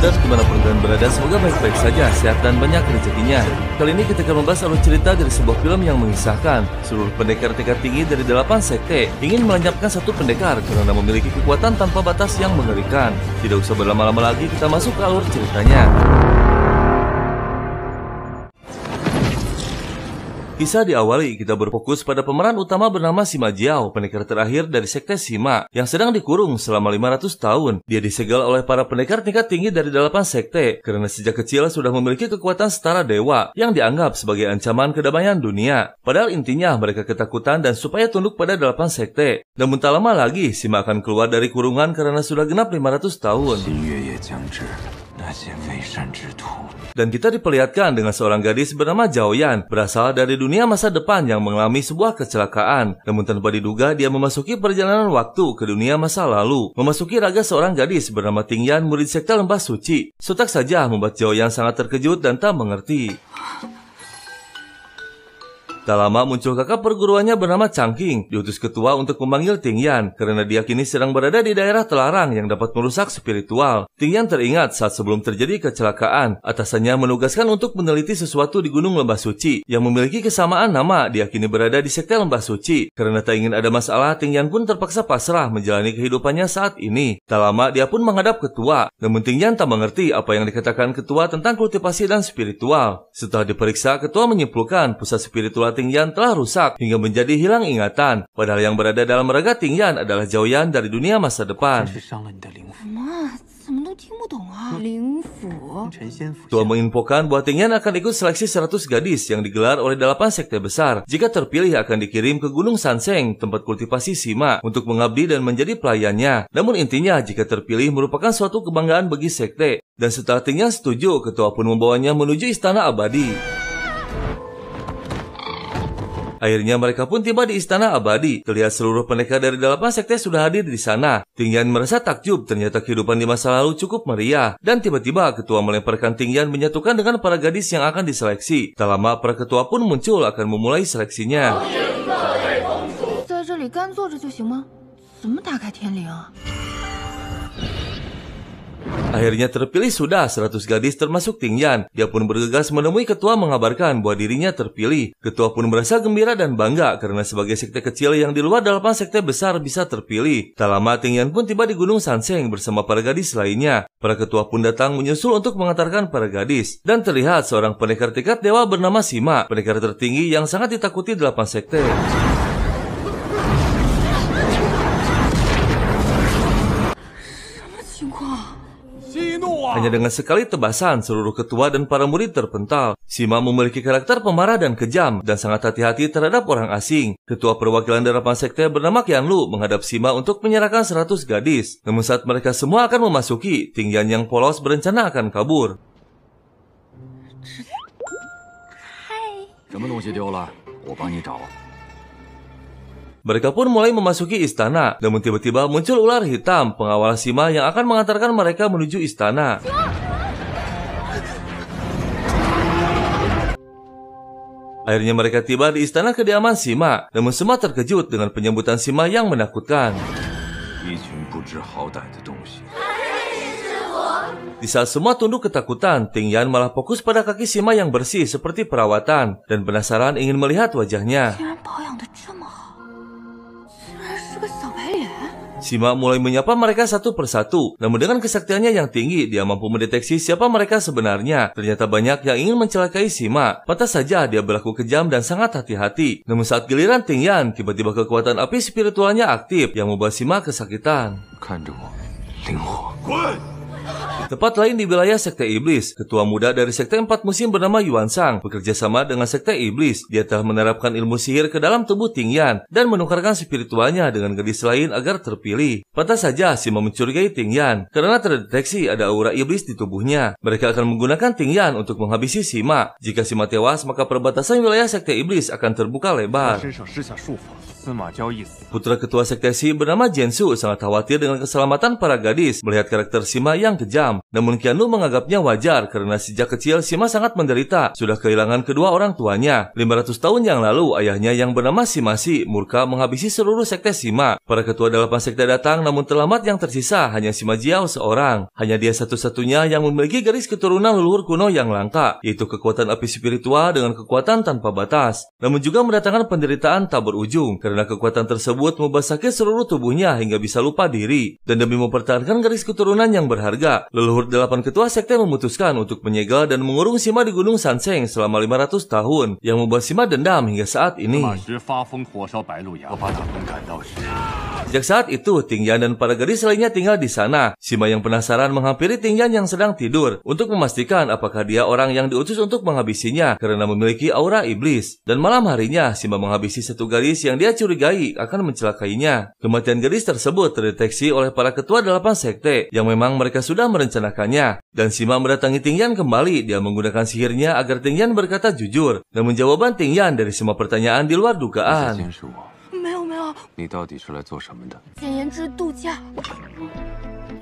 brothers dimanapun kalian berada, semoga baik-baik saja, sehat dan banyak rezekinya. Kali ini kita akan membahas alur cerita dari sebuah film yang mengisahkan seluruh pendekar tingkat tinggi dari 8 sekte ingin melenyapkan satu pendekar karena memiliki kekuatan tanpa batas yang mengerikan. Tidak usah berlama-lama lagi, kita masuk ke alur ceritanya. Kisah diawali, kita berfokus pada pemeran utama bernama Sima Jiao, pendekar terakhir dari sekte Sima, yang sedang dikurung selama 500 tahun. Dia disegel oleh para pendekar tingkat tinggi dari 8 sekte, karena sejak kecil sudah memiliki kekuatan setara dewa, yang dianggap sebagai ancaman kedamaian dunia. Padahal intinya mereka ketakutan dan supaya tunduk pada 8 sekte. Namun tak lama lagi, Sima akan keluar dari kurungan karena sudah genap 500 tahun. Dan kita diperlihatkan dengan seorang gadis bernama Zhao Yan, berasal dari dunia masa depan yang mengalami sebuah kecelakaan. Namun tanpa diduga, dia memasuki perjalanan waktu ke dunia masa lalu, memasuki raga seorang gadis bernama Ting Yan, murid sekte lembah suci. Sontak saja membuat Zhao Yan sangat terkejut dan tak mengerti. Tak lama muncul kakak perguruannya bernama Changqing, diutus ketua untuk memanggil Ting Yan karena dia kini sedang berada di daerah terlarang yang dapat merusak spiritual. Ting Yan teringat saat sebelum terjadi kecelakaan, atasannya menugaskan untuk meneliti sesuatu di Gunung Lembah Suci yang memiliki kesamaan nama. Dia kini berada di sekte Lembah Suci. Karena tak ingin ada masalah, Ting Yan pun terpaksa pasrah menjalani kehidupannya saat ini. Tak lama dia pun menghadap ketua, namun Ting Yan tak mengerti apa yang dikatakan ketua tentang kultivasi dan spiritual. Setelah diperiksa, ketua menyimpulkan pusat spiritual Ting Yan telah rusak hingga menjadi hilang ingatan. Padahal yang berada dalam raga Ting Yan adalah Zhao Yan dari dunia masa depan. Ketua menginfokan bahwa Ting Yan akan ikut seleksi 100 gadis yang digelar oleh 8 sekte besar. Jika terpilih akan dikirim ke Gunung Sanseng, tempat kultivasi Sima, untuk mengabdi dan menjadi pelayannya. Namun intinya jika terpilih merupakan suatu kebanggaan bagi sekte. Dan setelah Ting Yan setuju, ketua pun membawanya menuju istana abadi. Akhirnya mereka pun tiba di istana abadi. Terlihat seluruh pendekar dari 8 sekte sudah hadir di sana. Ting Yan merasa takjub, ternyata kehidupan di masa lalu cukup meriah. Dan tiba-tiba ketua melemparkan Ting Yan menyatukan dengan para gadis yang akan diseleksi. Tak lama para ketua pun muncul akan memulai seleksinya. Akhirnya terpilih sudah 100 gadis termasuk Ting Yan. Dia pun bergegas menemui ketua mengabarkan bahwa dirinya terpilih. Ketua pun merasa gembira dan bangga karena sebagai sekte kecil yang di luar 8 sekte besar bisa terpilih. Tak lama Ting Yan pun tiba di Gunung Sanseng bersama para gadis lainnya. Para ketua pun datang menyusul untuk mengantarkan para gadis. Dan terlihat seorang pendekar tingkat dewa bernama Sima, pendekar tertinggi yang sangat ditakuti 8 sekte. Hanya dengan sekali tebasan, seluruh ketua dan para murid terpental. Sima memiliki karakter pemarah dan kejam, dan sangat hati-hati terhadap orang asing. Ketua perwakilan 8 sekte bernama Qianlu menghadap Sima untuk menyerahkan 100 gadis. Namun saat mereka semua akan memasuki, Ting Yan yang polos berencana akan kabur. Mereka pun mulai memasuki istana, namun tiba-tiba muncul ular hitam, pengawal Sima yang akan mengantarkan mereka menuju istana. Akhirnya mereka tiba di istana kediaman Sima, namun semua terkejut dengan penyambutan Sima yang menakutkan. Di saat semua tunduk ketakutan, Ting Yan malah fokus pada kaki Sima yang bersih seperti perawatan, dan penasaran ingin melihat wajahnya. Sima mulai menyapa mereka satu persatu, namun dengan kesaktiannya yang tinggi, dia mampu mendeteksi siapa mereka sebenarnya. Ternyata banyak yang ingin mencelakai Sima. Pantas saja dia berlaku kejam dan sangat hati-hati. Namun saat giliran Ting Yan, tiba-tiba kekuatan api spiritualnya aktif yang membuat Sima kesakitan. Tepat lain di wilayah sekte iblis, ketua muda dari sekte 4 musim bernama Yuan Sang bekerja sama dengan sekte iblis. Dia telah menerapkan ilmu sihir ke dalam tubuh Ting Yan dan menukarkan spiritualnya dengan gadis lain agar terpilih. Pantas saja Sima mencurigai Ting Yan karena terdeteksi ada aura iblis di tubuhnya. Mereka akan menggunakan Ting Yan untuk menghabisi Sima. Jika Sima tewas, maka perbatasan wilayah sekte iblis akan terbuka lebar. Putra ketua sekte Si bernama Jensu sangat khawatir dengan keselamatan para gadis melihat karakter Sima yang yang kejam. Namun Qianlu menganggapnya wajar karena sejak kecil Sima sangat menderita, sudah kehilangan kedua orang tuanya. 500 tahun yang lalu, ayahnya yang bernama Sima Si murka menghabisi seluruh sekte Sima. Para ketua 8 sekte datang, namun terlambat yang tersisa hanya Sima Jiao seorang. Hanya dia satu-satunya yang memiliki garis keturunan leluhur kuno yang langka, yaitu kekuatan api spiritual dengan kekuatan tanpa batas. Namun juga mendatangkan penderitaan tak berujung, karena kekuatan tersebut membuat sakit seluruh tubuhnya hingga bisa lupa diri. Dan demi mempertahankan garis keturunan yang berharga, leluhur 8 ketua sekte memutuskan untuk menyegel dan mengurung Sima di Gunung Sanseng selama 500 tahun, yang membuat Sima dendam hingga saat ini. Sejak saat itu, Tingyan dan para gadis lainnya tinggal di sana. Sima yang penasaran menghampiri Tingyan yang sedang tidur untuk memastikan apakah dia orang yang diutus untuk menghabisinya karena memiliki aura iblis. Dan malam harinya, Sima menghabisi satu gadis yang dia curigai akan mencelakainya. Kematian gadis tersebut terdeteksi oleh para ketua 8 sekte yang memang mereka sudah merencanakannya. Dan Sima mendatangi Tingyan kembali. Dia menggunakan sihirnya agar Tingyan berkata jujur. Namun jawaban Tingyan dari semua pertanyaan di luar dugaan.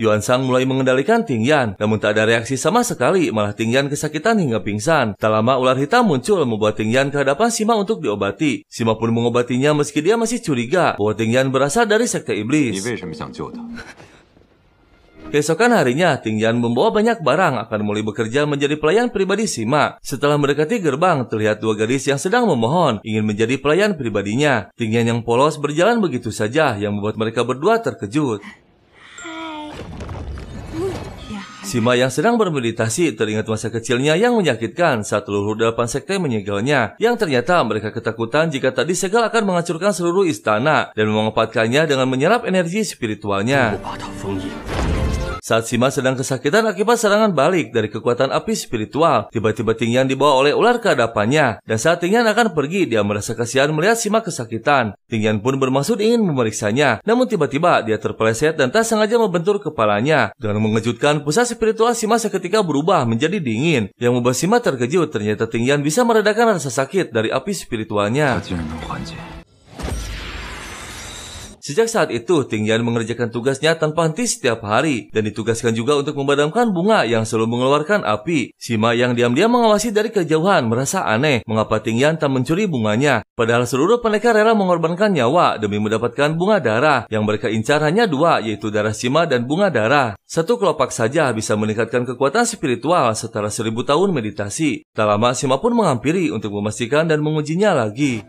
Yuan Sang mulai mengendalikan Tingyan, namun tak ada reaksi sama sekali, malah Tingyan kesakitan hingga pingsan. Tak lama ular hitam muncul membawa Tingyan ke hadapan Sima untuk diobati. Sima pun mengobatinya meski dia masih curiga bahwa Tingyan berasal dari sekte iblis. Keesokan harinya, Tingyan membawa banyak barang akan mulai bekerja menjadi pelayan pribadi Sima. Setelah mendekati gerbang, terlihat dua gadis yang sedang memohon ingin menjadi pelayan pribadinya. Tingyan yang polos berjalan begitu saja yang membuat mereka berdua terkejut. Sima yang sedang bermeditasi teringat masa kecilnya yang menyakitkan saat leluhur 8 sekte menyegelnya, yang ternyata mereka ketakutan jika tak disegel akan menghancurkan seluruh istana dan memanfaatkannya dengan menyerap energi spiritualnya. Saat Sima sedang kesakitan akibat serangan balik dari kekuatan api spiritual, tiba-tiba Tingyan dibawa oleh ular ke hadapannya. Dan saat Tingyan akan pergi, dia merasa kasihan melihat Sima kesakitan. Tingyan pun bermaksud ingin memeriksanya, namun tiba-tiba dia terpeleset dan tak sengaja membentur kepalanya. Dengan mengejutkan, pusat spiritual Sima seketika berubah menjadi dingin. Yang membuat Sima terkejut, ternyata Tingyan bisa meredakan rasa sakit dari api spiritualnya. Sejak saat itu, Tingyan mengerjakan tugasnya tanpa henti setiap hari, dan ditugaskan juga untuk memadamkan bunga yang selalu mengeluarkan api. Sima yang diam-diam mengawasi dari kejauhan merasa aneh mengapa Tingyan tak mencuri bunganya. Padahal seluruh pendekar rela mengorbankan nyawa demi mendapatkan bunga darah. Yang mereka incar hanya dua, yaitu darah Sima dan bunga darah. Satu kelopak saja bisa meningkatkan kekuatan spiritual setelah 1000 tahun meditasi. Tak lama Sima pun menghampiri untuk memastikan dan mengujinya lagi.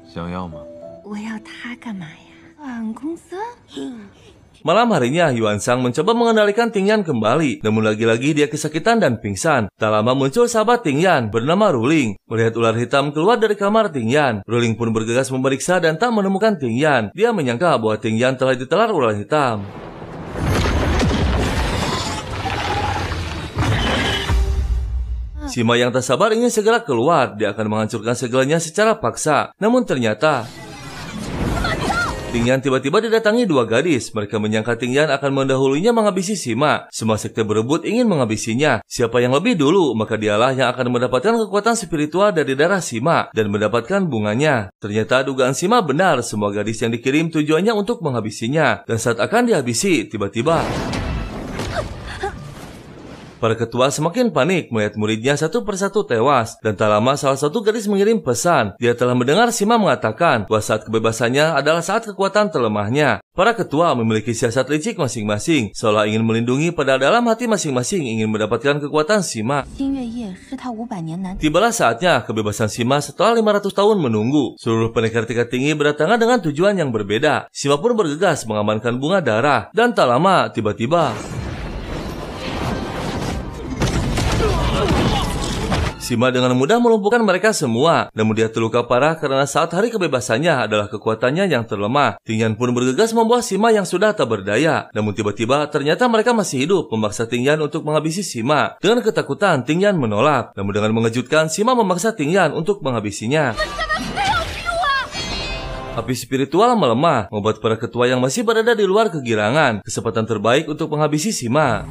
Malam harinya, Yuan Sang mencoba mengendalikan Tingyan kembali, namun lagi-lagi dia kesakitan dan pingsan. Tak lama muncul sahabat Tingyan bernama Ruling. Melihat ular hitam keluar dari kamar Tingyan, Ruling pun bergegas memeriksa dan tak menemukan Tingyan. Dia menyangka bahwa Tingyan telah ditelan ular hitam. Sima yang tak sabar ingin segera keluar. Dia akan menghancurkan segalanya secara paksa. Namun ternyata Tingyan tiba-tiba didatangi dua gadis. Mereka menyangka Tingyan akan mendahulunya menghabisi Sima. Semua sekte berebut ingin menghabisinya. Siapa yang lebih dulu, maka dialah yang akan mendapatkan kekuatan spiritual dari darah Sima dan mendapatkan bunganya. Ternyata dugaan Sima benar. Semua gadis yang dikirim tujuannya untuk menghabisinya. Dan saat akan dihabisi, tiba-tiba para ketua semakin panik melihat muridnya satu persatu tewas. Dan tak lama salah satu gadis mengirim pesan. Dia telah mendengar Sima mengatakan bahwa saat kebebasannya adalah saat kekuatan terlemahnya. Para ketua memiliki siasat licik masing-masing, seolah ingin melindungi, padahal dalam hati masing-masing ingin mendapatkan kekuatan Sima. Tibalah saatnya kebebasan Sima setelah 500 tahun menunggu. Seluruh pendekar tingkat tinggi berdatangan dengan tujuan yang berbeda. Sima pun bergegas mengamankan bunga darah. Dan tak lama, tiba-tiba Sima dengan mudah melumpuhkan mereka semua. Namun dia terluka parah karena saat hari kebebasannya adalah kekuatannya yang terlemah. Tingyan pun bergegas membawa Sima yang sudah tak berdaya. Namun tiba-tiba ternyata mereka masih hidup, memaksa Tingyan untuk menghabisi Sima. Dengan ketakutan, Tingyan menolak. Namun dengan mengejutkan, Sima memaksa Tingyan untuk menghabisinya. Api spiritual melemah, membuat para ketua yang masih berada di luar kegirangan. Kesempatan terbaik untuk menghabisi Sima.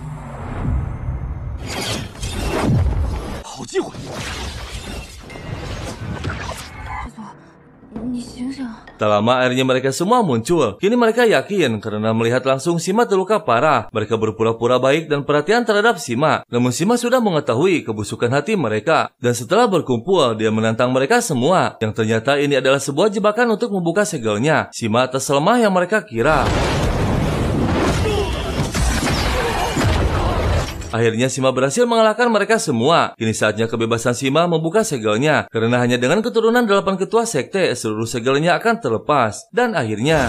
Tak lama akhirnya mereka semua muncul. Kini mereka yakin karena melihat langsung Sima terluka parah. Mereka berpura-pura baik dan perhatian terhadap Sima. Namun Sima sudah mengetahui kebusukan hati mereka. Dan setelah berkumpul, dia menantang mereka semua. Yang ternyata ini adalah sebuah jebakan untuk membuka segelnya. Sima tak selemah yang mereka kira. Akhirnya Sima berhasil mengalahkan mereka semua. Kini saatnya kebebasan Sima membuka segelnya. Karena hanya dengan keturunan 8 ketua sekte, seluruh segelnya akan terlepas. Dan akhirnya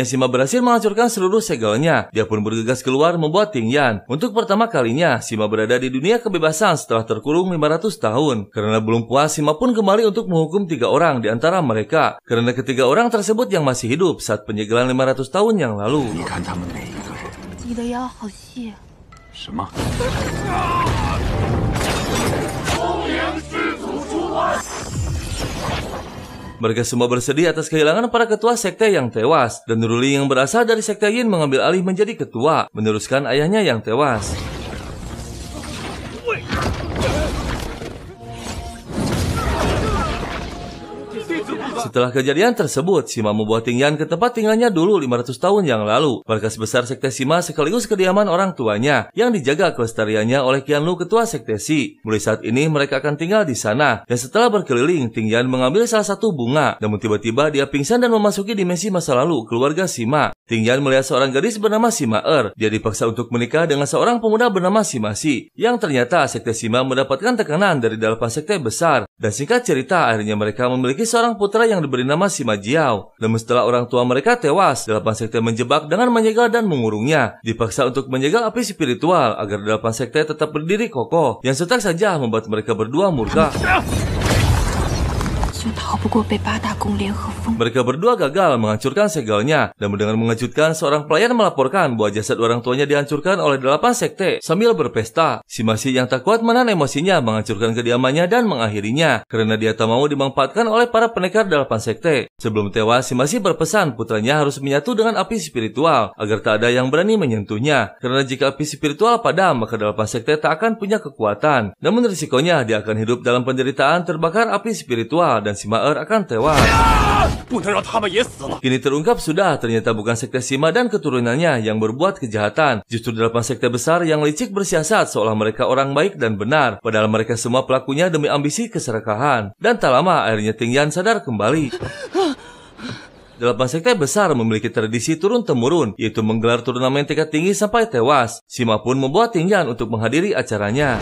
Sima berhasil menghancurkan seluruh segelnya. Dia pun bergegas keluar membuat Tingyan. Untuk pertama kalinya, Sima berada di dunia kebebasan setelah terkurung 500 tahun. Karena belum puas, Sima pun kembali untuk menghukum 3 orang di antara mereka. Karena ketiga orang tersebut yang masih hidup saat penyegelan 500 tahun yang lalu. Mereka semua bersedih atas kehilangan para ketua sekte yang tewas, dan Nuruli yang berasal dari sekte Yin mengambil alih menjadi ketua, meneruskan ayahnya yang tewas. Setelah kejadian tersebut, Sima membawa Tingyan ke tempat tinggalnya dulu 500 tahun yang lalu. Markas besar sekte Sima sekaligus kediaman orang tuanya yang dijaga kelestariannya oleh Qianlu ketua sekte Si. Mulai saat ini mereka akan tinggal di sana. Dan setelah berkeliling, Tingyan mengambil salah satu bunga. Namun tiba-tiba dia pingsan dan memasuki dimensi masa lalu keluarga Sima. Tingyan melihat seorang gadis bernama Sima Dia dipaksa untuk menikah dengan seorang pemuda bernama Sima Si. Yang ternyata sekte Sima mendapatkan tekanan dari 8 sekte besar. Dan singkat cerita, akhirnya mereka memiliki seorang putra yang diberi nama Sima Jiao. Namun setelah orang tua mereka tewas, 8 sekte menjebak dengan menyegel dan mengurungnya. Dipaksa untuk menyegel api spiritual agar 8 sekte tetap berdiri kokoh. Yang setak saja membuat mereka berdua murka. Mereka berdua gagal menghancurkan segelnya. Namun dengan mengejutkan, seorang pelayan melaporkan bahwa jasad orang tuanya dihancurkan oleh 8 sekte sambil berpesta. Sima Si yang tak kuat menahan emosinya menghancurkan kediamannya dan mengakhirinya. Karena dia tak mau dimanfaatkan oleh para pendekar 8 sekte. Sebelum tewas, Sima Si berpesan putranya harus menyatu dengan api spiritual agar tak ada yang berani menyentuhnya. Karena jika api spiritual padam, maka 8 sekte tak akan punya kekuatan. Namun risikonya dia akan hidup dalam penderitaan terbakar api spiritual dan Sima akan tewas. Kini terungkap sudah ternyata bukan sekte Sima dan keturunannya yang berbuat kejahatan. Justru 8 sekte besar yang licik bersiasat seolah mereka orang baik dan benar. Padahal mereka semua pelakunya demi ambisi keserakahan. Dan tak lama akhirnya Tingyan sadar kembali. 8 sekte besar memiliki tradisi turun-temurun, yaitu menggelar turnamen tingkat tinggi sampai tewas. Sima pun membawa Tingyan untuk menghadiri acaranya.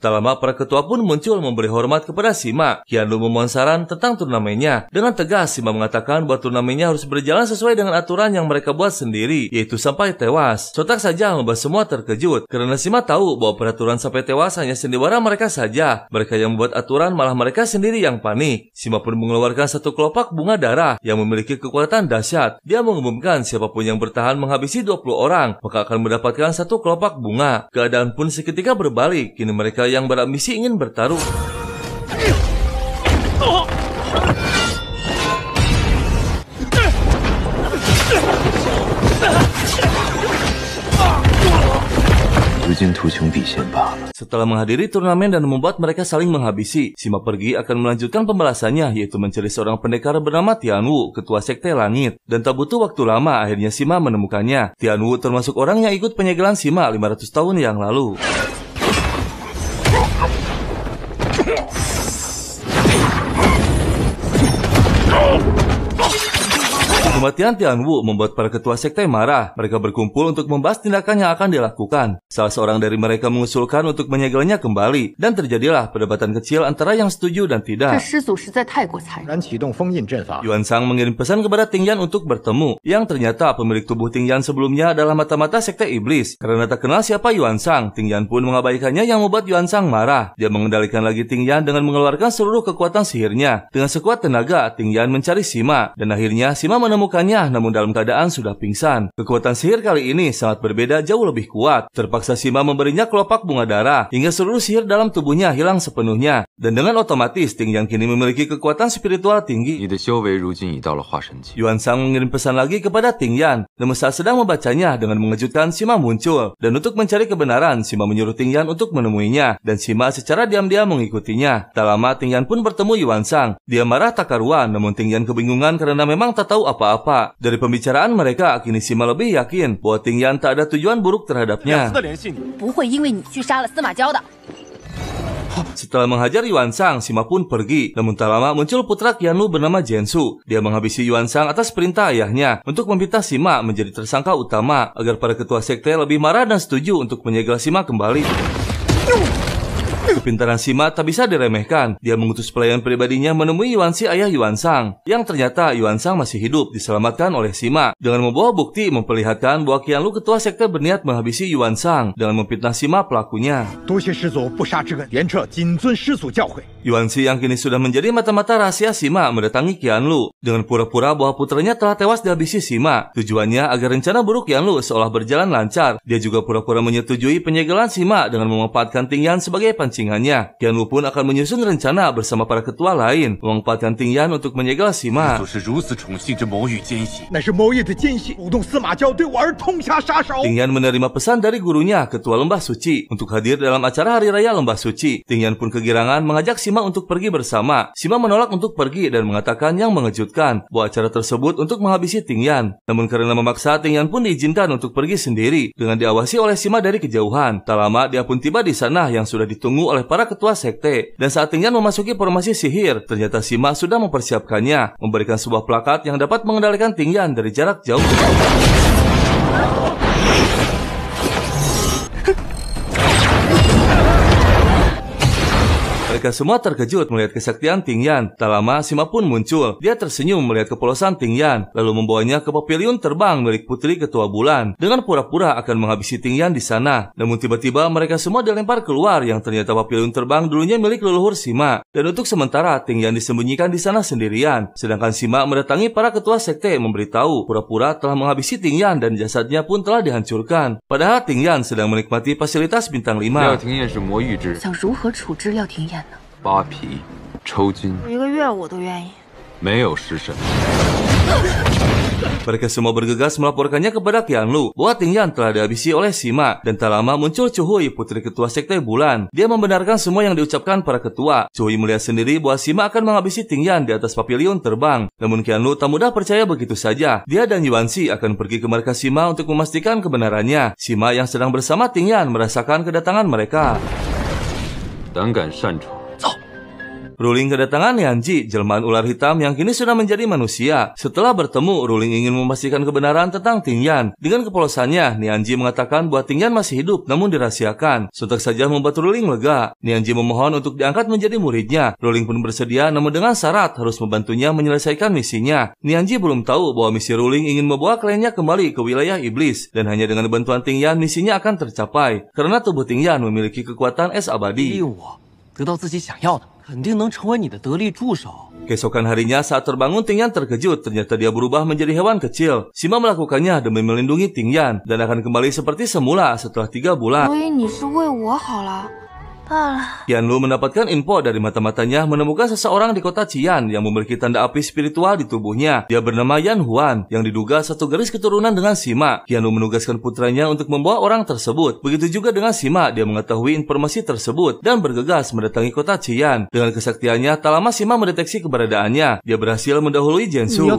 Tak lama para ketua pun muncul memberi hormat kepada Sima. Qianlu memohon saran tentang turnamennya. Dengan tegas Sima mengatakan bahwa turnamennya harus berjalan sesuai dengan aturan yang mereka buat sendiri, yaitu sampai tewas. Sontak saja membuat semua terkejut, karena Sima tahu bahwa peraturan sampai tewas hanya sandiwara mereka saja. Mereka yang membuat aturan malah mereka sendiri yang panik. Sima pun mengeluarkan satu kelopak bunga darah yang memiliki kekuatan dahsyat. Dia mengumumkan siapapun yang bertahan menghabisi 20 orang, maka akan mendapatkan satu kelopak bunga. Keadaan pun seketika berbalik. Kini mereka yang berambisi ingin bertaruh. Setelah menghadiri turnamen dan membuat mereka saling menghabisi, Sima pergi akan melanjutkan pembalasannya, yaitu mencari seorang pendekar bernama Tianwu, ketua sekte langit. Dan tak butuh waktu lama, akhirnya Sima menemukannya. Tianwu termasuk orang yang ikut penyegelan Sima 500 tahun yang lalu. Kematian Tianwu membuat para ketua sekte marah. Mereka berkumpul untuk membahas tindakan yang akan dilakukan. Salah seorang dari mereka mengusulkan untuk menyegelnya kembali, dan terjadilah perdebatan kecil antara yang setuju dan tidak. Yuan Sang mengirim pesan kepada Tingyan untuk bertemu, yang ternyata pemilik tubuh Tingyan sebelumnya adalah mata-mata sekte iblis. Karena tak kenal siapa Yuan Sang, Tingyan pun mengabaikannya yang membuat Yuan Sang marah. Dia mengendalikan lagi Tingyan dengan mengeluarkan seluruh kekuatan sihirnya. Dengan sekuat tenaga, Tingyan mencari Sima, dan akhirnya Sima menemukan menemukannya namun dalam keadaan sudah pingsan. Kekuatan sihir kali ini sangat berbeda, jauh lebih kuat. Terpaksa Sima memberinya kelopak bunga darah hingga seluruh sihir dalam tubuhnya hilang sepenuhnya. Dan dengan otomatis Ting Yan kini memiliki kekuatan spiritual tinggi. Yuan Sang mengirim pesan lagi kepada Ting Yan. Namun saat sedang membacanya, dengan mengejutkan Sima muncul. Dan untuk mencari kebenaran, Sima menyuruh Ting Yan untuk menemuinya. Dan Sima secara diam-diam mengikutinya. Tak lama Ting Yan pun bertemu Yuan Sang. Dia marah tak karuan, namun Ting Yan kebingungan karena memang tak tahu apa-apa. Dari pembicaraan mereka, kini Sima lebih yakin bahwa Ting Yan tak ada tujuan buruk terhadapnya. Setelah menghajar Yuan Sang, Sima pun pergi. Namun tak lama muncul putra Qianlu bernama Jiansu. Dia menghabisi Yuan Sang atas perintah ayahnya untuk meminta Sima menjadi tersangka utama agar para ketua sekte lebih marah dan setuju untuk menyegel Sima kembali. Kepintaran Sima tak bisa diremehkan. Dia mengutus pelayan pribadinya menemui Yuanxi, ayah Yuan Sang. Yang ternyata Yuan Sang masih hidup, diselamatkan oleh Sima. Dengan membawa bukti memperlihatkan bahwa Qianlu ketua sekte berniat menghabisi Yuan Sang dengan memfitnah Sima pelakunya. Yuanxi yang kini sudah menjadi mata-mata rahasia Sima mendatangi Qianlu dengan pura-pura bahwa putranya telah tewas dihabisi Sima. Tujuannya agar rencana buruk Qianlu seolah berjalan lancar. Dia juga pura-pura menyetujui penyegelan Sima dengan memanfaatkan Ting Yan sebagai pancingannya. Qianlu pun akan menyusun rencana bersama para ketua lain memanfaatkan Ting Yan untuk menyegel Sima. Ting Yan menerima pesan dari gurunya, ketua Lembah Suci, untuk hadir dalam acara Hari Raya Lembah Suci. Ting Yan pun kegirangan mengajak Sima untuk pergi bersama. Sima menolak untuk pergi dan mengatakan yang mengejutkan bahwa acara tersebut untuk menghabisi Ting Yan. Namun karena memaksa, Ting Yan pun diizinkan untuk pergi sendiri dengan diawasi oleh Sima dari kejauhan. Tak lama dia pun tiba di sana yang sudah ditunggu oleh para ketua sekte. Dan saat Ting Yan memasuki formasi sihir, ternyata Sima sudah mempersiapkannya, memberikan sebuah plakat yang dapat mengendalikan Ting Yan dari jarak jauh. Mereka semua terkejut melihat kesaktian Ting Yan. Tak lama Sima pun muncul. Dia tersenyum melihat kepolosan Ting Yan, lalu membawanya ke pavilion terbang milik Putri Ketua Bulan dengan pura-pura akan menghabisi Ting Yan di sana. Namun tiba-tiba mereka semua dilempar keluar yang ternyata pavilion terbang dulunya milik leluhur Sima. Dan untuk sementara Ting Yan disembunyikan di sana sendirian. Sedangkan Sima mendatangi para ketua sekte memberitahu pura-pura telah menghabisi Ting Yan dan jasadnya pun telah dihancurkan. Padahal Ting Yan sedang menikmati fasilitas bintang 5. 扒皮、抽筋，1个月我都愿意。没有食神。 Mereka semua bergegas melaporkannya kepada Qianlu bahwa Ting Yan telah dihabisi oleh Sima. Dan tak lama muncul Chuhui, putri ketua sekte Bulan. Dia membenarkan semua yang diucapkan para ketua. Chuhui melihat sendiri bahwa Sima akan menghabisi Ting Yan di atas pavilion terbang. Namun Qianlu tak mudah percaya begitu saja. Dia dan Yuanxi akan pergi ke markas Sima untuk memastikan kebenarannya. Sima yang sedang bersama Ting Yan merasakan kedatangan mereka. Ruling kedatangan Nianji, jelmaan ular hitam yang kini sudah menjadi manusia. Setelah bertemu, Ruling ingin memastikan kebenaran tentang Ting Yan. Dengan kepolosannya, Nianji mengatakan bahwa Ting Yan masih hidup namun dirahasiakan. Sontak saja membuat Ruling lega. Nianji memohon untuk diangkat menjadi muridnya. Ruling pun bersedia namun dengan syarat harus membantunya menyelesaikan misinya. Nianji belum tahu bahwa misi Ruling ingin membawa kliennya kembali ke wilayah iblis. Dan hanya dengan bantuan Ting Yan misinya akan tercapai. Karena tubuh Ting Yan memiliki kekuatan es abadi. Keesokan harinya saat terbangun, Ting Yan terkejut. Ternyata dia berubah menjadi hewan kecil. Sima melakukannya demi melindungi Ting Yan dan akan kembali seperti semula setelah 3 bulan. Qianlu mendapatkan info dari mata-matanya menemukan seseorang di kota Qian yang memiliki tanda api spiritual di tubuhnya. Dia bernama Yan Huan yang diduga satu garis keturunan dengan Sima. Qianlu menugaskan putranya untuk membawa orang tersebut. Begitu juga dengan Sima, dia mengetahui informasi tersebut dan bergegas mendatangi kota Qian. Dengan kesaktiannya, tak lama Sima mendeteksi keberadaannya. Dia berhasil mendahului Jiansu.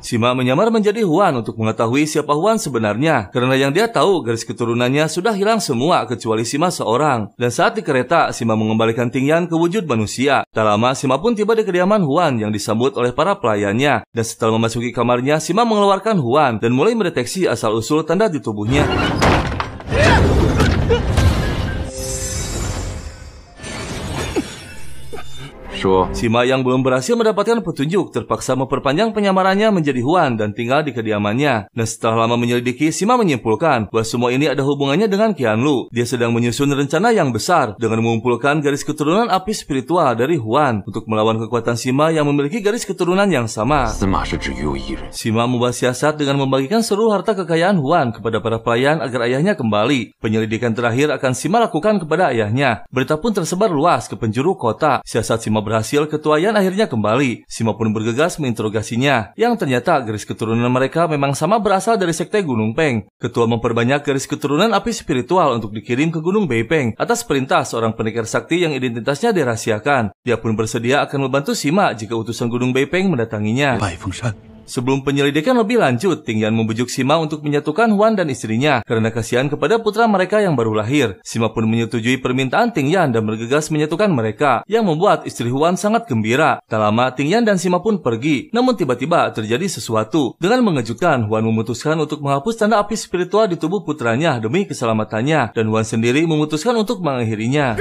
Sima menyamar menjadi Huan untuk mengetahui siapa Huan sebenarnya. Karena yang dia tahu, garis keturunannya sudah hilang semua kecuali Sima seorang. Dan saat di kereta, Sima mengembalikan Ting Yan ke wujud manusia. Tak lama, Sima pun tiba di kediaman Huan yang disambut oleh para pelayannya. Dan setelah memasuki kamarnya, Sima mengeluarkan Huan dan mulai mendeteksi asal-usul tanda di tubuhnya. 说 Sima yang belum berhasil mendapatkan petunjuk terpaksa memperpanjang penyamarannya menjadi Huan dan tinggal di kediamannya. Dan setelah lama menyelidiki, Sima menyimpulkan bahwa semua ini ada hubungannya dengan Qianlu. Dia sedang menyusun rencana yang besar dengan mengumpulkan garis keturunan api spiritual dari Huan untuk melawan kekuatan Sima yang memiliki garis keturunan yang sama. Sima membuat siasat dengan membagikan seluruh harta kekayaan Huan kepada para pelayan agar ayahnya kembali. Penyelidikan terakhir akan Sima lakukan kepada ayahnya. Berita pun tersebar luas ke penjuru kota. Siasat Sima berhasil, ketua Yan akhirnya kembali. Sima pun bergegas menginterogasinya, yang ternyata garis keturunan mereka memang sama berasal dari sekte Gunung Peng. Ketua memperbanyak garis keturunan api spiritual untuk dikirim ke Gunung Beipeng atas perintah seorang pendekar sakti yang identitasnya dirahasiakan. Dia pun bersedia akan membantu Sima jika utusan Gunung Beipeng mendatanginya. Sebelum penyelidikan lebih lanjut, Ting Yan membujuk Sima untuk menyatukan Huan dan istrinya karena kasihan kepada putra mereka yang baru lahir. Sima pun menyetujui permintaan Ting Yan dan bergegas menyatukan mereka, yang membuat istri Huan sangat gembira. Tak lama, Ting Yan dan Sima pun pergi, namun tiba-tiba terjadi sesuatu. Dengan mengejutkan, Huan memutuskan untuk menghapus tanda api spiritual di tubuh putranya demi keselamatannya, dan Huan sendiri memutuskan untuk mengakhirinya.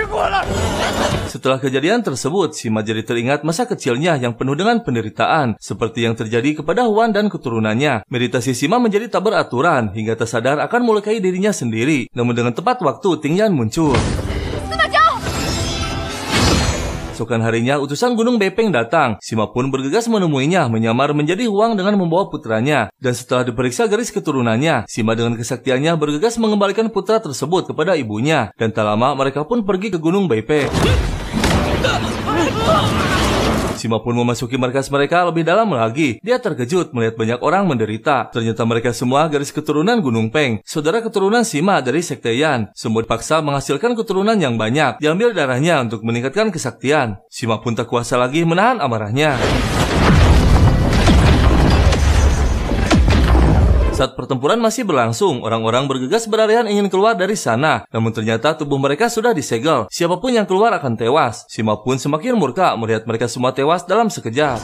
Setelah kejadian tersebut, Sima jadi teringat masa kecilnya yang penuh dengan penderitaan, seperti yang terjadi kepada Huan dan keturunannya. Meditasi Sima menjadi tak beraturan, hingga tersadar akan melukai dirinya sendiri. Namun dengan tepat waktu, Ting Yan muncul. Esokan harinya, utusan Gunung Beipeng datang. Sima pun bergegas menemuinya, menyamar menjadi Huang dengan membawa putranya. Dan setelah diperiksa garis keturunannya, Sima dengan kesaktiannya bergegas mengembalikan putra tersebut kepada ibunya. Dan tak lama, mereka pun pergi ke Gunung Beipeng. Sima pun memasuki markas mereka lebih dalam lagi. Dia terkejut melihat banyak orang menderita. Ternyata mereka semua garis keturunan Gunung Peng, saudara keturunan Sima dari sekte Yan. Semua dipaksa menghasilkan keturunan yang banyak, diambil darahnya untuk meningkatkan kesaktian. Sima pun tak kuasa lagi menahan amarahnya. Saat pertempuran masih berlangsung, orang-orang bergegas berlarian ingin keluar dari sana. Namun ternyata tubuh mereka sudah disegel. Siapapun yang keluar akan tewas. Sima pun semakin murka melihat mereka semua tewas dalam sekejap.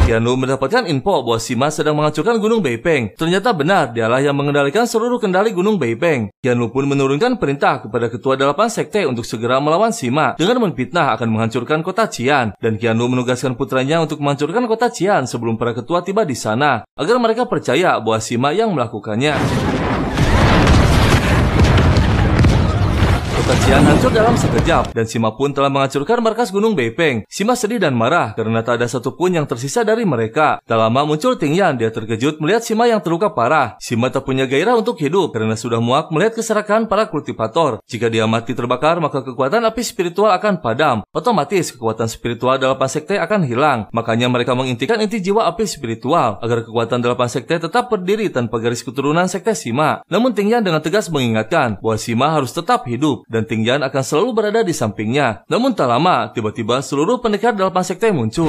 Qianlu mendapatkan info bahwa Sima sedang menghancurkan Gunung Beipeng. Ternyata benar, dialah yang mengendalikan seluruh kendali Gunung Beipeng. Qianlu pun menurunkan perintah kepada ketua 8 sekte untuk segera melawan Sima dengan menfitnah akan menghancurkan kota Qian. Dan Qianlu menugaskan putranya untuk menghancurkan kota Qian sebelum para ketua tiba di sana, agar mereka percaya bahwa Sima yang melakukannya. Kota Qian hancur dalam sekejap, dan Sima pun telah menghancurkan markas Gunung Beipeng. Sima sedih dan marah karena tak ada satupun yang tersisa dari mereka. Tak lama muncul Ting Yan, dia terkejut melihat Sima yang terluka parah. Sima tak punya gairah untuk hidup karena sudah muak melihat keserakahan para kultivator. Jika dia mati terbakar, maka kekuatan api spiritual akan padam. Otomatis kekuatan spiritual 8 sekte akan hilang. Makanya mereka mengintikan inti jiwa api spiritual agar kekuatan 8 sekte tetap berdiri tanpa garis keturunan sekte Sima. Namun Ting Yan dengan tegas mengingatkan bahwa Sima harus tetap hidup dan Ting Yan akan selalu berada di sampingnya. Namun tak lama, tiba-tiba seluruh pendekar 8 sekte muncul.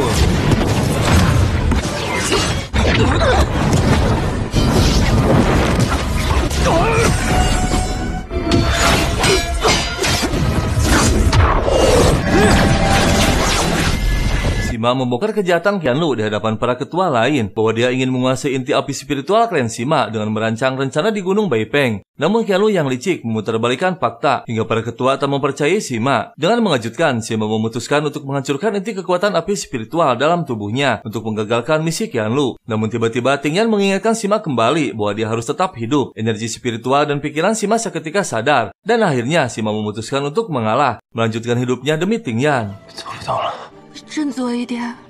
Sima membongkar kejahatan Qianlu di hadapan para ketua lain bahwa dia ingin menguasai inti api spiritual klan Sima dengan merancang rencana di Gunung Beipeng. Namun Qianlu yang licik memutarbalikkan fakta hingga para ketua tak mempercayai Sima. Dengan mengejutkan, Sima memutuskan untuk menghancurkan inti kekuatan api spiritual dalam tubuhnya untuk menggagalkan misi Qianlu. Namun tiba-tiba Ting Yan mengingatkan Sima kembali bahwa dia harus tetap hidup. Energi spiritual dan pikiran Sima seketika sadar. Dan akhirnya Sima memutuskan untuk mengalah, melanjutkan hidupnya demi Ting Yan.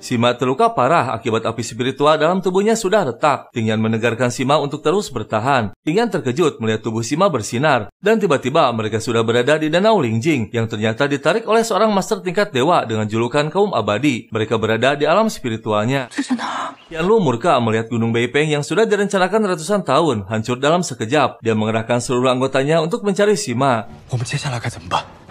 Sima terluka parah akibat api spiritual dalam tubuhnya sudah retak. Ting Yan menegarkan Sima untuk terus bertahan. Ting Yan terkejut melihat tubuh Sima bersinar. Dan tiba-tiba mereka sudah berada di Danau Lingjing yang ternyata ditarik oleh seorang master tingkat dewa dengan julukan kaum abadi. Mereka berada di alam spiritualnya. Qianlu murka melihat Gunung Beipeng yang sudah direncanakan ratusan tahun hancur dalam sekejap. Dia mengerahkan seluruh anggotanya untuk mencari Sima.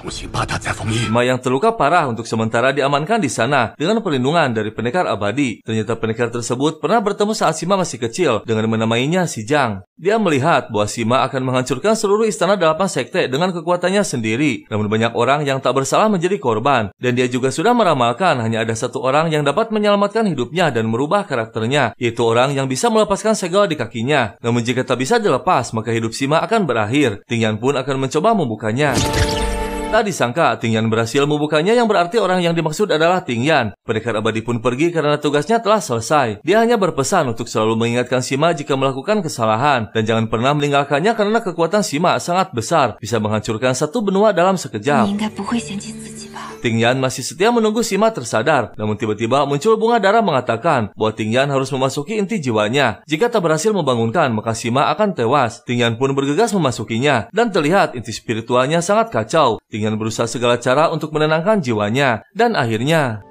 Sima yang terluka parah untuk sementara diamankan di sana dengan perlindungan dari pendekar abadi. Ternyata pendekar tersebut pernah bertemu saat Sima masih kecil dengan menamainya si Zhang. Dia melihat bahwa Sima akan menghancurkan seluruh istana 8 sekte dengan kekuatannya sendiri. Namun banyak orang yang tak bersalah menjadi korban. Dan dia juga sudah meramalkan hanya ada satu orang yang dapat menyelamatkan hidupnya dan merubah karakternya, yaitu orang yang bisa melepaskan segel di kakinya. Namun jika tak bisa dilepas, maka hidup Sima akan berakhir. Ting Yan pun akan mencoba membukanya. Tak disangka, Ting Yan berhasil membukanya yang berarti orang yang dimaksud adalah Ting Yan. Pendekar abadi pun pergi karena tugasnya telah selesai. Dia hanya berpesan untuk selalu mengingatkan Sima jika melakukan kesalahan. Dan jangan pernah meninggalkannya karena kekuatan Sima sangat besar. Bisa menghancurkan satu benua dalam sekejap. Ting Yan masih setia menunggu Sima tersadar. Namun tiba-tiba muncul bunga darah mengatakan bahwa Ting Yan harus memasuki inti jiwanya. Jika tak berhasil membangunkan, maka Sima akan tewas. Ting Yan pun bergegas memasukinya. Dan terlihat inti spiritualnya sangat kacau. Ting Yan berusaha segala cara untuk menenangkan jiwanya. Dan akhirnya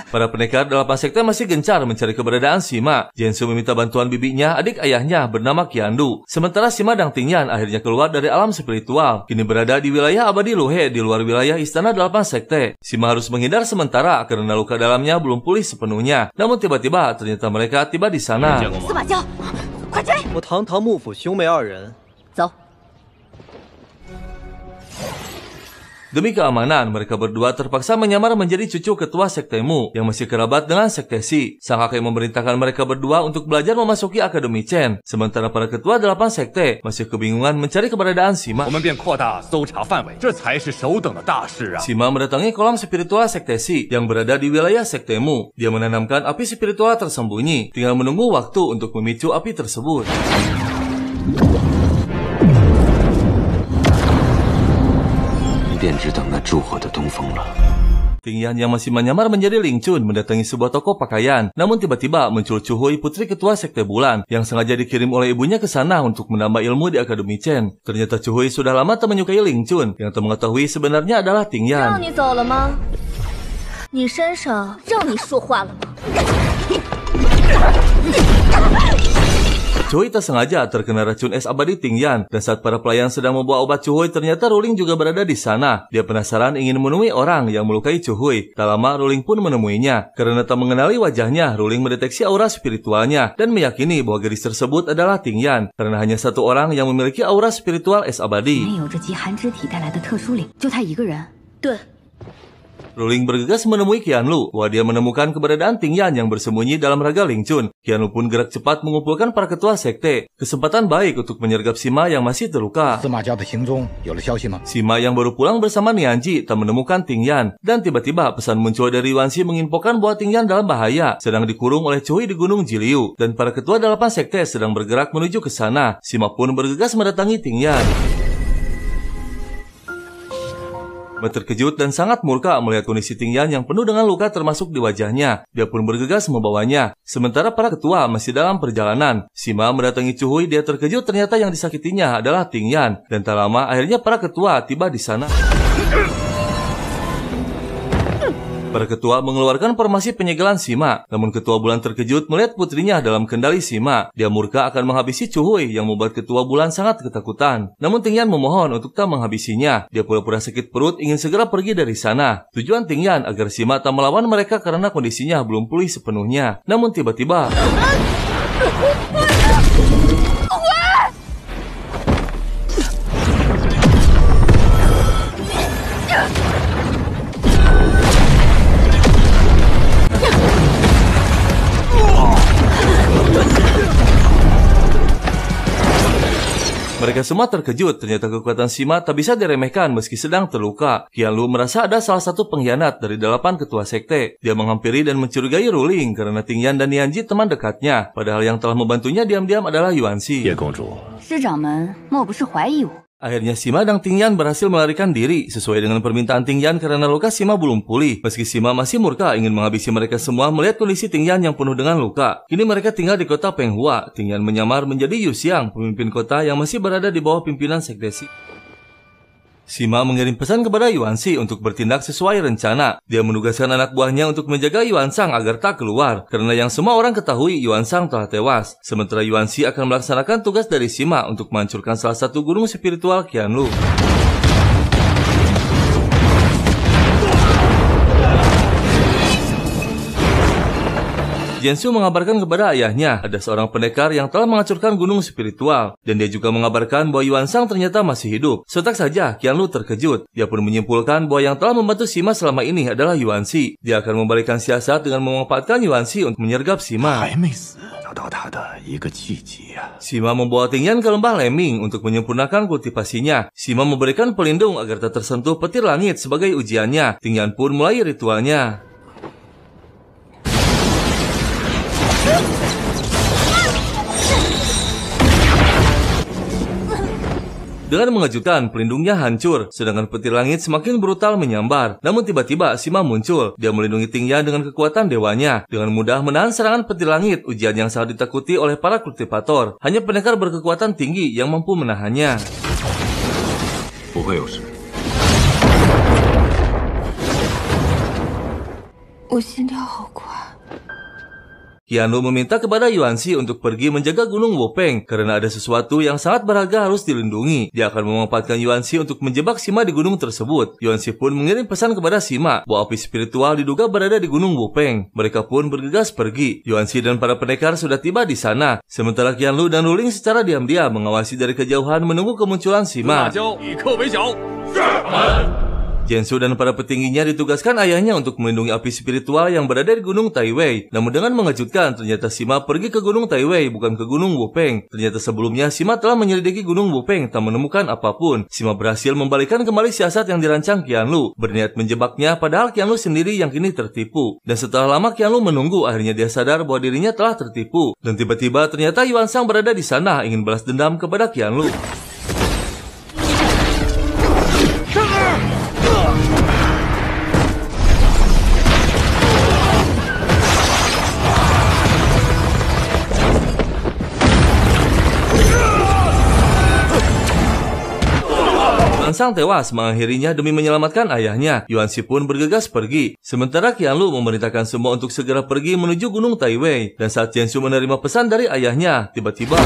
para pendekar 8 sekte masih gencar mencari keberadaan Sima. Jiansu meminta bantuan bibinya, adik ayahnya bernama Qiandu. Sementara Sima dan Ting Yan akhirnya keluar dari alam spiritual. Kini berada di wilayah abadi Luhe di luar wilayah istana 8 sekte. Sima harus menghindar sementara karena luka dalamnya belum pulih sepenuhnya. Namun tiba-tiba ternyata mereka tiba di sana. Demi keamanan, mereka berdua terpaksa menyamar menjadi cucu ketua sekte Mu yang masih kerabat dengan sekte Si. Sang kakek memerintahkan mereka berdua untuk belajar memasuki Akademi Chen. Sementara para ketua 8 sekte masih kebingungan mencari keberadaan Sima. Sima mendatangi kolam spiritual sekte Si yang berada di wilayah sekte Mu. Dia menanamkan api spiritual tersembunyi, tinggal menunggu waktu untuk memicu api tersebut. Ting Yan yang masih menyamar menjadi Ling Chun mendatangi sebuah toko pakaian. Namun tiba-tiba muncul Chu Hui, putri ketua sekte bulan, yang sengaja dikirim oleh ibunya ke sana untuk menambah ilmu di Akademi Chen. Ternyata Chu Hui sudah lama tak menyukai Ling Chun, yang tak mengetahui sebenarnya adalah Ting Yan. Chu Hui tak sengaja terkena racun es abadi Ting Yan, dan saat para pelayan sedang membawa obat Chu Hui, ternyata Ruling juga berada di sana. Dia penasaran ingin menemui orang yang melukai Chu Hui. Tak lama Ruling pun menemuinya. Karena tak mengenali wajahnya, Ruling mendeteksi aura spiritualnya dan meyakini bahwa gadis tersebut adalah Ting Yan, karena hanya satu orang yang memiliki aura spiritual es abadi. Ruling bergegas menemui Qianlu bahwa dia menemukan keberadaan Ting Yan yang bersembunyi dalam raga Ling Chun. Qianlu pun gerak cepat mengumpulkan para ketua sekte. Kesempatan baik untuk menyergap Sima yang masih terluka. Sima yang baru pulang bersama Nianji tak menemukan Ting Yan. Dan tiba-tiba pesan muncul dari Wanxi menginfokan bahwa Ting Yan dalam bahaya, sedang dikurung oleh Chu Hui di Gunung Jiliu. Dan para ketua 8 sekte sedang bergerak menuju ke sana. Sima pun bergegas mendatangi Ting Yan. Terkejut dan sangat murka melihat kondisi Ting Yan yang penuh dengan luka termasuk di wajahnya. Dia pun bergegas membawanya. Sementara para ketua masih dalam perjalanan. Sima mendatangi Chu Hui. Dia terkejut ternyata yang disakitinya adalah Ting Yan. Dan tak lama akhirnya para ketua tiba di sana. Para ketua mengeluarkan formasi penyegelan Sima. Namun ketua bulan terkejut melihat putrinya dalam kendali Sima. Dia murka akan menghabisi Chu Hui yang membuat ketua bulan sangat ketakutan. Namun Ting Yan memohon untuk tak menghabisinya. Dia pura-pura sakit perut ingin segera pergi dari sana. Tujuan Ting Yan agar Sima tak melawan mereka karena kondisinya belum pulih sepenuhnya. Namun tiba-tiba mereka semua terkejut, ternyata kekuatan Sima tak bisa diremehkan meski sedang terluka. Qianlu merasa ada salah satu pengkhianat dari 8 ketua sekte. Dia menghampiri dan mencurigai Ruling karena Ting Yan dan Nianji teman dekatnya. Padahal yang telah membantunya diam-diam adalah Yuanxi. Akhirnya Sima dan Ting Yan berhasil melarikan diri sesuai dengan permintaan Ting Yan karena luka Sima belum pulih. Meski Sima masih murka ingin menghabisi mereka semua melihat kondisi Ting Yan yang penuh dengan luka. Kini mereka tinggal di kota Penghua. Ting Yan menyamar menjadi Yu Xiang, pemimpin kota yang masih berada di bawah pimpinan sekte Si. Sima mengirim pesan kepada Yuanxi untuk bertindak sesuai rencana. Dia menugaskan anak buahnya untuk menjaga Yuansang agar tak keluar, karena yang semua orang ketahui Yuansang telah tewas. Sementara Yuanxi akan melaksanakan tugas dari Sima untuk menghancurkan salah satu gunung spiritual Qianlu. Jiansu mengabarkan kepada ayahnya ada seorang pendekar yang telah menghancurkan gunung spiritual, dan dia juga mengabarkan bahwa Yuansang ternyata masih hidup. Sontak saja Qianlu terkejut. Dia pun menyimpulkan bahwa yang telah membantu Sima selama ini adalah Yuanxi. Dia akan membalikkan siasat dengan memanfaatkan Yuanxi untuk menyergap Sima. Sima membawa Tingyan ke lembah Leming untuk menyempurnakan kultivasinya. Sima memberikan pelindung agar tak tersentuh petir langit sebagai ujiannya. Tingyan pun mulai ritualnya. Dengan mengejutkan, pelindungnya hancur, sedangkan petir langit semakin brutal menyambar. Namun tiba-tiba Sima muncul. Dia melindungi Tingyan dengan kekuatan dewanya. Dengan mudah menahan serangan petir langit, ujian yang sangat ditakuti oleh para kultivator. Hanya pendekar berkekuatan tinggi yang mampu menahannya. Qianlu meminta kepada Yuanxi untuk pergi menjaga Gunung Wupeng karena ada sesuatu yang sangat berharga harus dilindungi. Dia akan memanfaatkan Yuanxi untuk menjebak Sima di gunung tersebut. Yuanxi pun mengirim pesan kepada Sima bahwa api spiritual diduga berada di Gunung Wupeng. Mereka pun bergegas pergi. Yuanxi dan para pendekar sudah tiba di sana. Sementara Qianlu dan Luling secara diam-diam mengawasi dari kejauhan menunggu kemunculan Sima. Jiansu dan para petingginya ditugaskan ayahnya untuk melindungi api spiritual yang berada di Gunung Taiwei. Namun dengan mengejutkan, ternyata Sima pergi ke Gunung Taiwei, bukan ke Gunung Wupeng. Ternyata sebelumnya Sima telah menyelidiki Gunung Wupeng, tak menemukan apapun. Sima berhasil membalikkan kembali siasat yang dirancang Qianlu, berniat menjebaknya, padahal Qianlu sendiri yang kini tertipu. Dan setelah lama Qianlu menunggu, akhirnya dia sadar bahwa dirinya telah tertipu. Dan tiba-tiba ternyata Yuansang berada di sana, ingin balas dendam kepada Qianlu. Yuansang tewas mengakhirinya demi menyelamatkan ayahnya. Yuanxi pun bergegas pergi. Sementara Qianlu memerintahkan semua untuk segera pergi menuju Gunung Taiwei. Dan saat Jiansu menerima pesan dari ayahnya, tiba-tiba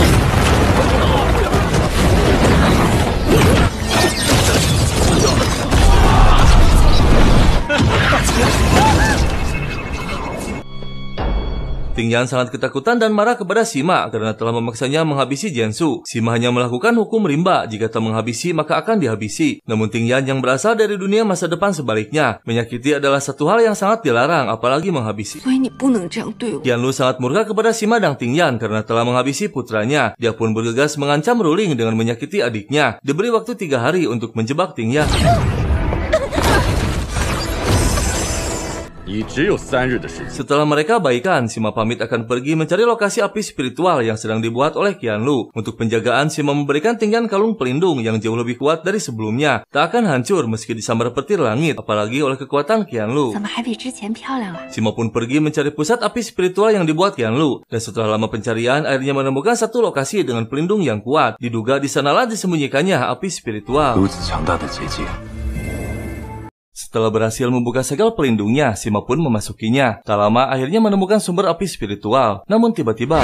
Tingyan sangat ketakutan dan marah kepada Sima karena telah memaksanya menghabisi Jiansu. Sima hanya melakukan hukum rimba, jika tak menghabisi maka akan dihabisi. Namun Tingyan yang berasal dari dunia masa depan sebaliknya, menyakiti adalah satu hal yang sangat dilarang, apalagi menghabisi. Qianlu sangat murka kepada Sima dan Tingyan karena telah menghabisi putranya. Dia pun bergegas mengancam Luling dengan menyakiti adiknya. Diberi waktu 3 hari untuk menjebak Tingyan. Setelah mereka baikan, Sima pamit akan pergi mencari lokasi api spiritual yang sedang dibuat oleh Qianlu. Untuk penjagaan, Sima memberikan Tingyan kalung pelindung yang jauh lebih kuat dari sebelumnya. Tak akan hancur meski disambar petir langit, apalagi oleh kekuatan Qianlu. Sima pun pergi mencari pusat api spiritual yang dibuat Qianlu. Dan setelah lama pencarian, akhirnya menemukan satu lokasi dengan pelindung yang kuat. Diduga di sanalah disembunyikannya api spiritual. Setelah berhasil membuka segel pelindungnya, Sima pun memasukinya. Tak lama akhirnya menemukan sumber api spiritual. Namun tiba-tiba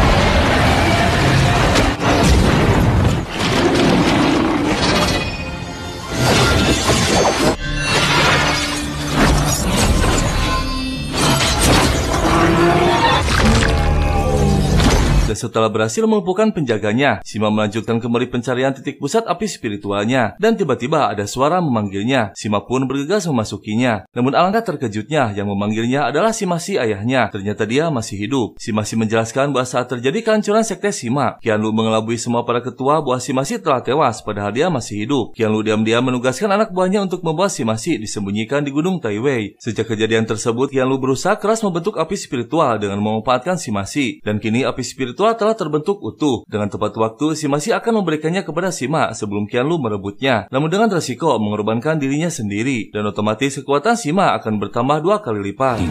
dan setelah berhasil melumpuhkan penjaganya, Sima melanjutkan kembali pencarian titik pusat api spiritualnya. Dan tiba-tiba ada suara memanggilnya. Sima pun bergegas memasukinya. Namun alangkah terkejutnya, yang memanggilnya adalah Simasi ayahnya. Ternyata dia masih hidup. Simasi menjelaskan bahwa saat terjadi kehancuran sekte Sima, Qianlu mengelabui semua para ketua bahwa Simasi telah tewas, padahal dia masih hidup. Qianlu diam-diam menugaskan anak buahnya untuk membawa Simasi disembunyikan di Gunung Taiwei. Sejak kejadian tersebut, Qianlu berusaha keras membentuk api spiritual dengan memanfaatkan Simasi. Dan kini api spiritual spiritual telah terbentuk utuh. Dengan tepat waktu, Sima akan memberikannya kepada Sima sebelum Qianlu merebutnya. Namun dengan resiko mengorbankan dirinya sendiri, dan otomatis kekuatan Sima akan bertambah 2 kali lipat.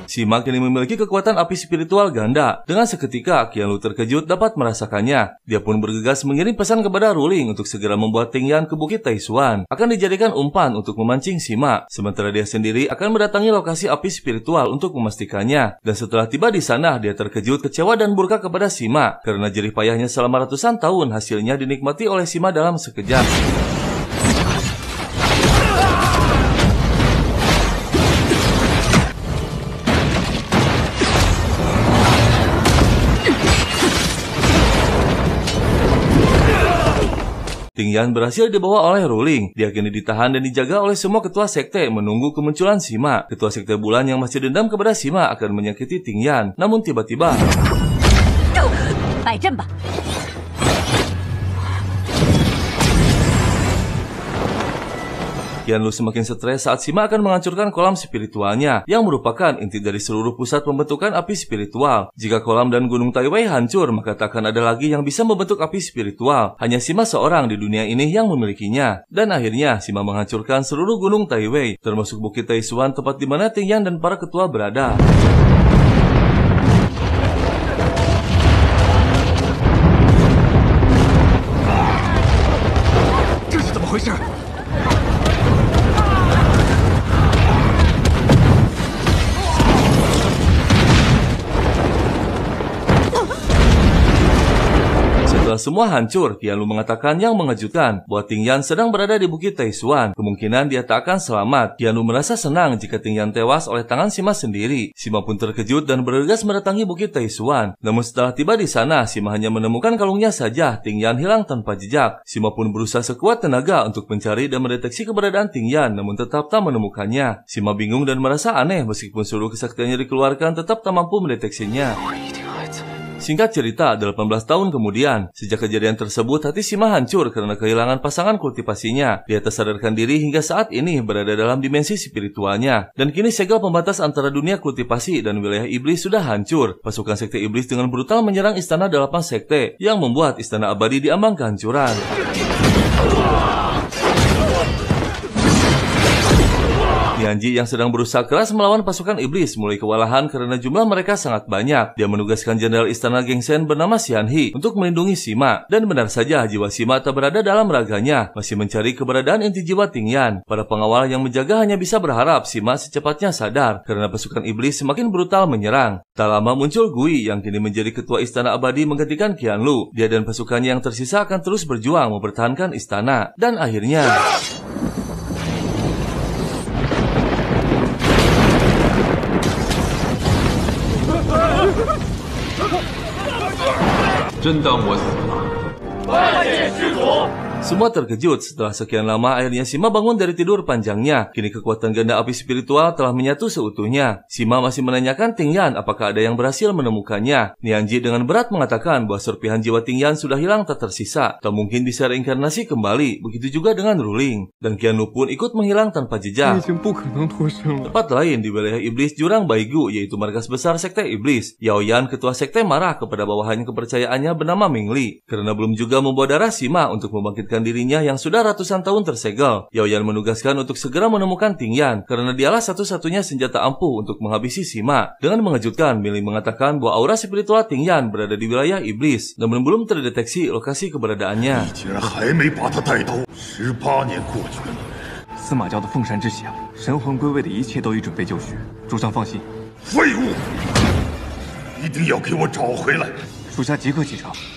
Sima kini memiliki kekuatan api spiritual ganda. Dengan seketika, Qianlu terkejut dapat merasakannya. Dia pun bergegas mengirim pesan kepada Ruling untuk segera membawa Tingyan ke Bukit Taishuan. Akan dijadikan umpan untuk memancing Sima. Sementara dia sendiri akan mendatangi lokasi api spiritual untuk memastikannya. Dan setelah tiba di sana, dia terkejut, kecewa dan murka kepada Sima karena jerih payahnya selama ratusan tahun hasilnya dinikmati oleh Sima dalam sekejap. Tingyan berhasil dibawa oleh Ruling. Dia kini ditahan dan dijaga oleh semua ketua sekte menunggu kemunculan Sima. Ketua sekte bulan yang masih dendam kepada Sima akan menyakiti Tingyan. Namun tiba-tiba Qianlu semakin stres saat Sima akan menghancurkan kolam spiritualnya, yang merupakan inti dari seluruh pusat pembentukan api spiritual. Jika kolam dan gunung Taiwei hancur, maka tak akan ada lagi yang bisa membentuk api spiritual. Hanya Sima seorang di dunia ini yang memilikinya. Dan akhirnya, Sima menghancurkan seluruh gunung Taiwei, termasuk Bukit Taishuan, tempat di mana Tingyan dan para ketua berada. Setelah semua hancur, Qianlu mengatakan yang mengejutkan bahwa Tingyan sedang berada di Bukit Taishuan. Kemungkinan dia tak akan selamat. Qianlu merasa senang jika Tingyan tewas oleh tangan Sima sendiri. Sima pun terkejut dan bergegas mendatangi Bukit Taishuan. Namun setelah tiba di sana, Sima hanya menemukan kalungnya saja. Tingyan hilang tanpa jejak. Sima pun berusaha sekuat tenaga untuk mencari dan mendeteksi keberadaan Tingyan, namun tetap tak menemukannya. Sima bingung dan merasa aneh meskipun seluruh kesaktiannya dikeluarkan tetap tak mampu mendeteksinya. Singkat cerita, 18 tahun kemudian, sejak kejadian tersebut, hati Sima hancur karena kehilangan pasangan kultivasinya. Dia tak sadarkan diri hingga saat ini berada dalam dimensi spiritualnya. Dan kini segel pembatas antara dunia kultivasi dan wilayah iblis sudah hancur. Pasukan sekte iblis dengan brutal menyerang istana 8 sekte, yang membuat istana abadi diambang kehancuran. Nianji yang sedang berusaha keras melawan pasukan iblis mulai kewalahan karena jumlah mereka sangat banyak. Dia menugaskan jenderal istana Gengsen bernama Xianhe untuk melindungi Sima. Dan benar saja jiwa Sima tak berada dalam raganya, masih mencari keberadaan inti jiwa Tingyan. Para pengawal yang menjaga hanya bisa berharap Sima secepatnya sadar karena pasukan iblis semakin brutal menyerang. Tak lama muncul Gui yang kini menjadi ketua istana abadi menggantikan Qianlu. Dia dan pasukannya yang tersisa akan terus berjuang mempertahankan istana. Dan akhirnya semua terkejut setelah sekian lama akhirnya Sima bangun dari tidur panjangnya. Kini kekuatan ganda api spiritual telah menyatu seutuhnya. Sima masih menanyakan Tingyan apakah ada yang berhasil menemukannya. Nianji dengan berat mengatakan bahwa serpihan jiwa Tingyan sudah hilang tak tersisa. Tak mungkin bisa reinkarnasi kembali. Begitu juga dengan Ruling. Dan Qianlu pun ikut menghilang tanpa jejak. Tempat lain di wilayah iblis jurang Baigu, yaitu markas besar sekte iblis. Yao Yan, ketua sekte, marah kepada bawahan kepercayaannya bernama Mingli karena belum juga membawa darah Sima untuk membangkitkan dirinya yang sudah ratusan tahun tersegel. Yao Yan menugaskan untuk segera menemukan Tingyan karena dialah satu-satunya senjata ampuh untuk menghabisi Sima. Dengan mengejutkan, Mili mengatakan bahwa aura spiritual Tingyan berada di wilayah iblis, namun belum terdeteksi lokasi keberadaannya.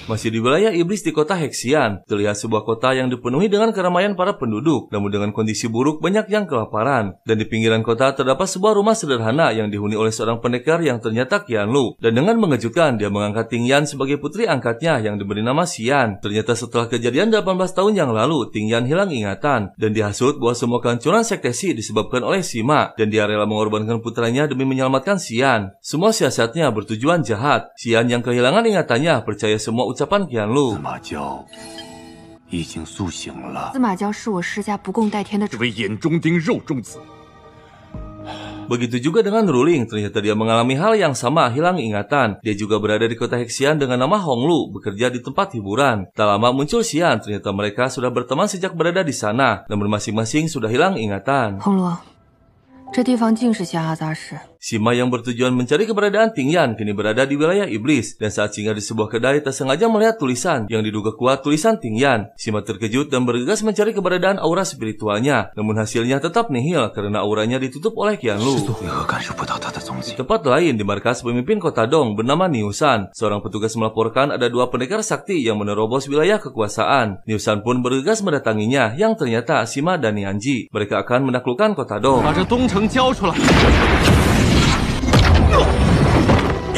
Masih di wilayah iblis di kota Hexian, terlihat sebuah kota yang dipenuhi dengan keramaian para penduduk, namun dengan kondisi buruk banyak yang kelaparan. Dan di pinggiran kota terdapat sebuah rumah sederhana yang dihuni oleh seorang pendekar yang ternyata Qianlu. Dan dengan mengejutkan, dia mengangkat Tingyan sebagai putri angkatnya yang diberi nama Xian. Ternyata setelah kejadian 18 tahun yang lalu, Tingyan hilang ingatan. Dan dihasut bahwa semua kehancuran sekte Xi disebabkan oleh Sima. Dan dia rela mengorbankan putranya demi menyelamatkan Xian. Semua siasatnya bertujuan jahat. Xian yang kehilangan ingatannya percaya semua ucapan Qianlu. Begitu juga dengan Ruling, ternyata dia mengalami hal yang sama, hilang ingatan. Dia juga berada di kota Hexian dengan nama Honglu, bekerja di tempat hiburan. Tak lama muncul Xian, ternyata mereka sudah berteman sejak berada di sana, namun masing-masing sudah hilang ingatan. Honglu, 这地方竟是夏哈杂市。 Sima yang bertujuan mencari keberadaan Ting Yan kini berada di wilayah iblis, dan saat singgah di sebuah kedai tak sengaja melihat tulisan yang diduga kuat tulisan Ting Yan. Sima terkejut dan bergegas mencari keberadaan aura spiritualnya, namun hasilnya tetap nihil karena auranya ditutup oleh Qianlu. Di tempat lain, di markas pemimpin kota Dong bernama Niusan, seorang petugas melaporkan ada 2 pendekar sakti yang menerobos wilayah kekuasaan. Niusan pun bergegas mendatanginya, yang ternyata Sima dan Nianji. Mereka akan menaklukkan kota Dong.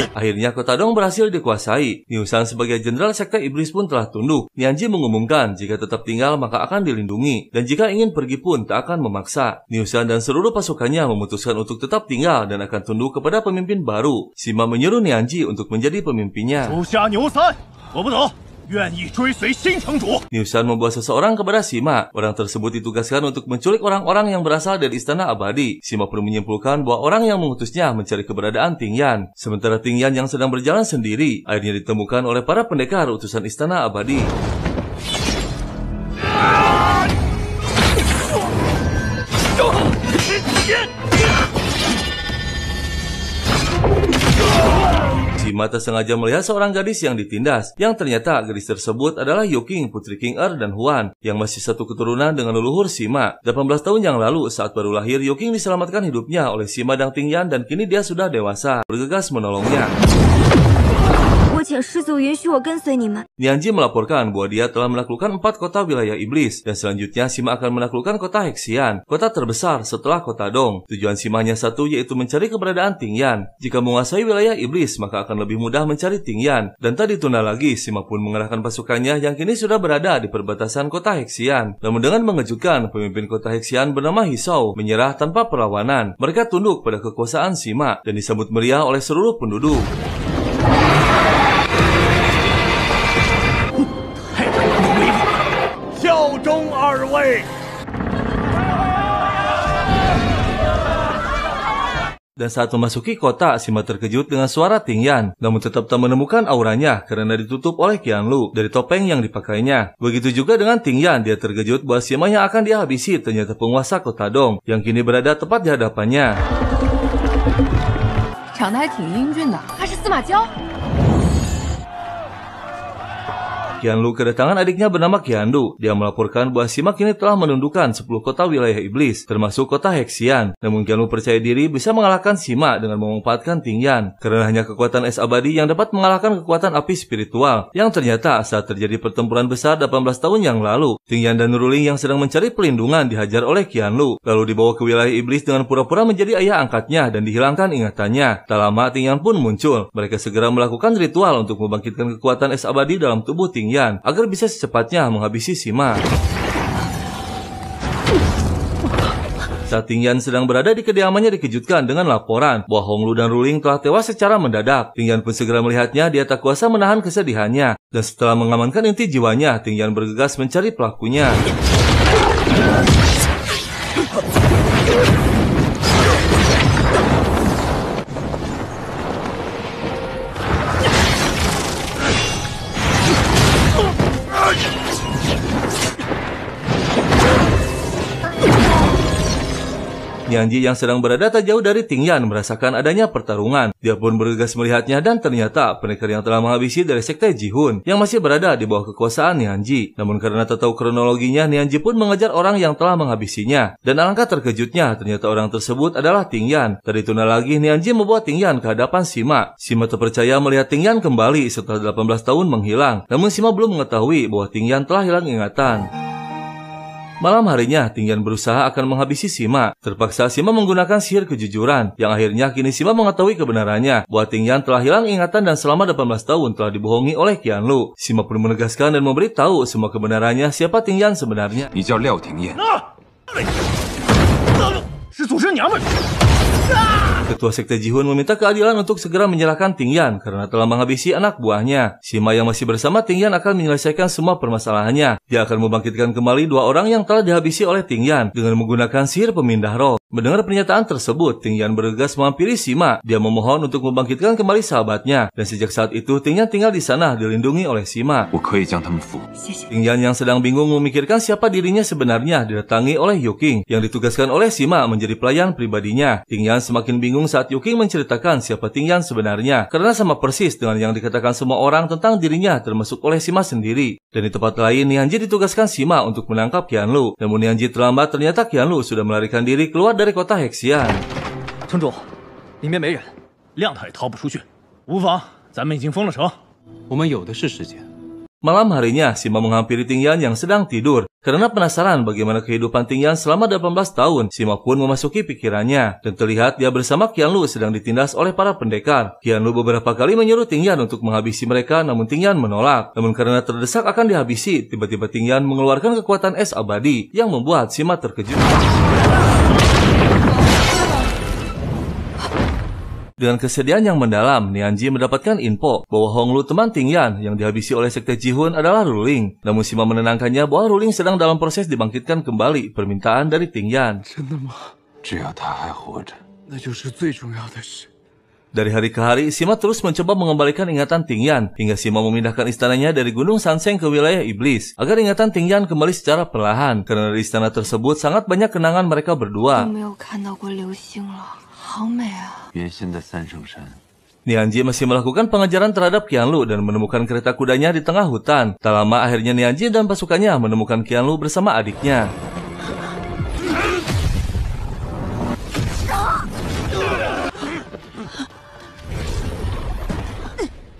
Akhirnya kota Dong berhasil dikuasai. Niusan sebagai jenderal sekte iblis pun telah tunduk. Nianji mengumumkan jika tetap tinggal maka akan dilindungi, dan jika ingin pergi pun tak akan memaksa. Niusan dan seluruh pasukannya memutuskan untuk tetap tinggal dan akan tunduk kepada pemimpin baru. Sima menyuruh Nianji untuk menjadi pemimpinnya. Niusan membawa seseorang kepada Sima. Orang tersebut ditugaskan untuk menculik orang-orang yang berasal dari Istana Abadi. Sima pun menyimpulkan bahwa orang yang mengutusnya mencari keberadaan Ting Yan. Sementara Ting Yan yang sedang berjalan sendiri akhirnya ditemukan oleh para pendekar utusan Istana Abadi. Sima tak sengaja melihat seorang gadis yang ditindas, yang ternyata gadis tersebut adalah Yoking, putri King Er dan Huan, yang masih satu keturunan dengan leluhur Sima. 18 tahun yang lalu, saat baru lahir, Yoking diselamatkan hidupnya oleh Sima dan Ting Yan, dan kini dia sudah dewasa, bergegas menolongnya. Nianji melaporkan bahwa dia telah menaklukkan 4 kota wilayah iblis, dan selanjutnya Sima akan menaklukkan kota Hexian, kota terbesar setelah kota Dong. Tujuan Sima hanya satu, yaitu mencari keberadaan Ting Yan. Jika menguasai wilayah iblis, maka akan lebih mudah mencari Ting Yan. Dan tak ditunda lagi, Sima pun mengerahkan pasukannya yang kini sudah berada di perbatasan kota Hexian. Namun dengan mengejutkan, pemimpin kota Hexian bernama Hisao menyerah tanpa perlawanan. Mereka tunduk pada kekuasaan Sima dan disambut meriah oleh seluruh penduduk. Dan saat memasuki kota, Sima terkejut dengan suara Ting Yan, namun tetap tak menemukan auranya karena ditutup oleh Qianlu dari topeng yang dipakainya. Begitu juga dengan Ting Yan, dia terkejut bahwa Sima yang akan dia habisi ternyata penguasa kota Dong yang kini berada tepat di hadapannya. Qianlu kedatangan adiknya bernama Qiandu. Dia melaporkan bahwa Sima kini telah menundukkan 10 kota wilayah iblis, termasuk kota Hexian. Namun Qianlu percaya diri bisa mengalahkan Sima dengan memanfaatkan Ting Yan, karena hanya kekuatan es abadi yang dapat mengalahkan kekuatan api spiritual. Yang ternyata saat terjadi pertempuran besar 18 tahun yang lalu, Ting Yan dan Ruling yang sedang mencari pelindungan dihajar oleh Qianlu, lalu dibawa ke wilayah iblis dengan pura-pura menjadi ayah angkatnya dan dihilangkan ingatannya. Tak lama Ting Yan pun muncul. Mereka segera melakukan ritual untuk membangkitkan kekuatan es abadi dalam tubuh Ting Yan agar bisa secepatnya menghabisi Sima. Saat Ting Yan sedang berada di kediamannya dikejutkan dengan laporan bahwa Honglu dan Ruling telah tewas secara mendadak. Ting Yan pun segera melihatnya, dia tak kuasa menahan kesedihannya. Dan setelah mengamankan inti jiwanya, Ting Yan bergegas mencari pelakunya. Nianji yang sedang berada tak jauh dari Ting Yan merasakan adanya pertarungan. Dia pun bergegas melihatnya dan ternyata pendekar yang telah menghabisi dari sekte Jihun yang masih berada di bawah kekuasaan Nianji. Namun karena tak tahu kronologinya, Nianji pun mengejar orang yang telah menghabisinya. Dan alangkah terkejutnya, ternyata orang tersebut adalah Ting Yan. Tak ditunda lagi, Nianji membawa Ting Yan ke hadapan Sima. Sima terpercaya melihat Ting Yan kembali setelah 18 tahun menghilang. Namun Sima belum mengetahui bahwa Ting Yan telah hilang ingatan. Malam harinya, Ting Yan berusaha akan menghabisi Sima. Terpaksa Sima menggunakan sihir kejujuran, yang akhirnya kini Sima mengetahui kebenarannya bahwa Ting Yan telah hilang ingatan dan selama 18 tahun telah dibohongi oleh Qianlu. Sima pun menegaskan dan memberitahu semua kebenarannya siapa Ting Yan sebenarnya. Ketua Sekte Jihun meminta keadilan untuk segera menyerahkan Ting Yan karena telah menghabisi anak buahnya. Sima yang masih bersama Ting Yan akan menyelesaikan semua permasalahannya. Dia akan membangkitkan kembali 2 orang yang telah dihabisi oleh Ting Yan dengan menggunakan sihir pemindah roh. Mendengar pernyataan tersebut, Ting Yan bergegas menghampiri Sima. Dia memohon untuk membangkitkan kembali sahabatnya. Dan sejak saat itu, Ting Yan tinggal di sana dilindungi oleh Sima. Ting Yan yang sedang bingung memikirkan siapa dirinya sebenarnya didatangi oleh Yuking yang ditugaskan oleh Sima menjadi pelayan pribadinya. Ting Yan semakin bingung saat Yuking menceritakan siapa Ting Yan sebenarnya. Karena sama persis dengan yang dikatakan semua orang tentang dirinya termasuk oleh Sima sendiri. Dan di tempat lain, Nianji ditugaskan Sima untuk menangkap Qianlu. Namun Nianji terlambat, ternyata Qianlu sudah melarikan diri keluar dari kota Hexian. 村主，里面没人，亮他也逃不出去。无妨，咱们已经封了城。我们有的是时间。 Malam harinya, Sima menghampiri Ting Yan yang sedang tidur. Karena penasaran bagaimana kehidupan Ting Yan selama 18 tahun, Sima pun memasuki pikirannya. Dan terlihat dia bersama Qianlu sedang ditindas oleh para pendekar. Qianlu beberapa kali menyuruh Ting Yan untuk menghabisi mereka, namun Ting Yan menolak. Namun karena terdesak akan dihabisi, tiba-tiba Ting Yan mengeluarkan kekuatan es abadi yang membuat Sima terkejut. Dengan kesedihan yang mendalam, Nianji mendapatkan info bahwa Honglu teman Ting Yan yang dihabisi oleh sekte Jihun adalah Ruling. Namun Sima menenangkannya bahwa Ruling sedang dalam proses dibangkitkan kembali permintaan dari Ting Yan. Dari hari ke hari, Sima terus mencoba mengembalikan ingatan Ting Yan hingga Sima memindahkan istananya dari Gunung Sanseng ke wilayah Iblis agar ingatan Ting Yan kembali secara perlahan. Karena di istana tersebut sangat banyak kenangan mereka berdua. Nianji masih melakukan pengejaran terhadap Qianlu dan menemukan kereta kudanya di tengah hutan. Tak lama akhirnya Nianji dan pasukannya menemukan Qianlu bersama adiknya.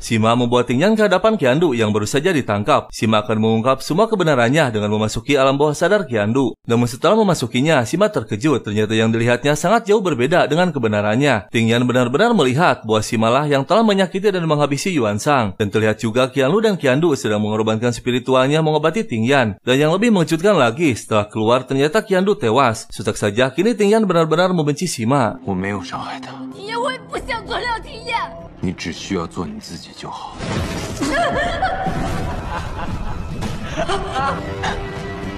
Sima membawa Ting Yan ke hadapan Qiandu yang baru saja ditangkap. Sima akan mengungkap semua kebenarannya dengan memasuki alam bawah sadar Qiandu. Namun setelah memasukinya, Sima terkejut. Ternyata yang dilihatnya sangat jauh berbeda dengan kebenarannya. Ting Yan benar-benar melihat bahwa Sima lah yang telah menyakiti dan menghabisi Yuan Sang. Dan terlihat juga Qianlu dan Qiandu sedang mengorbankan spiritualnya mengobati Ting Yan. Dan yang lebih mengejutkan lagi, setelah keluar ternyata Qiandu tewas. Sutak saja, kini Ting Yan benar-benar membenci Sima. 你只需要做你自己就好。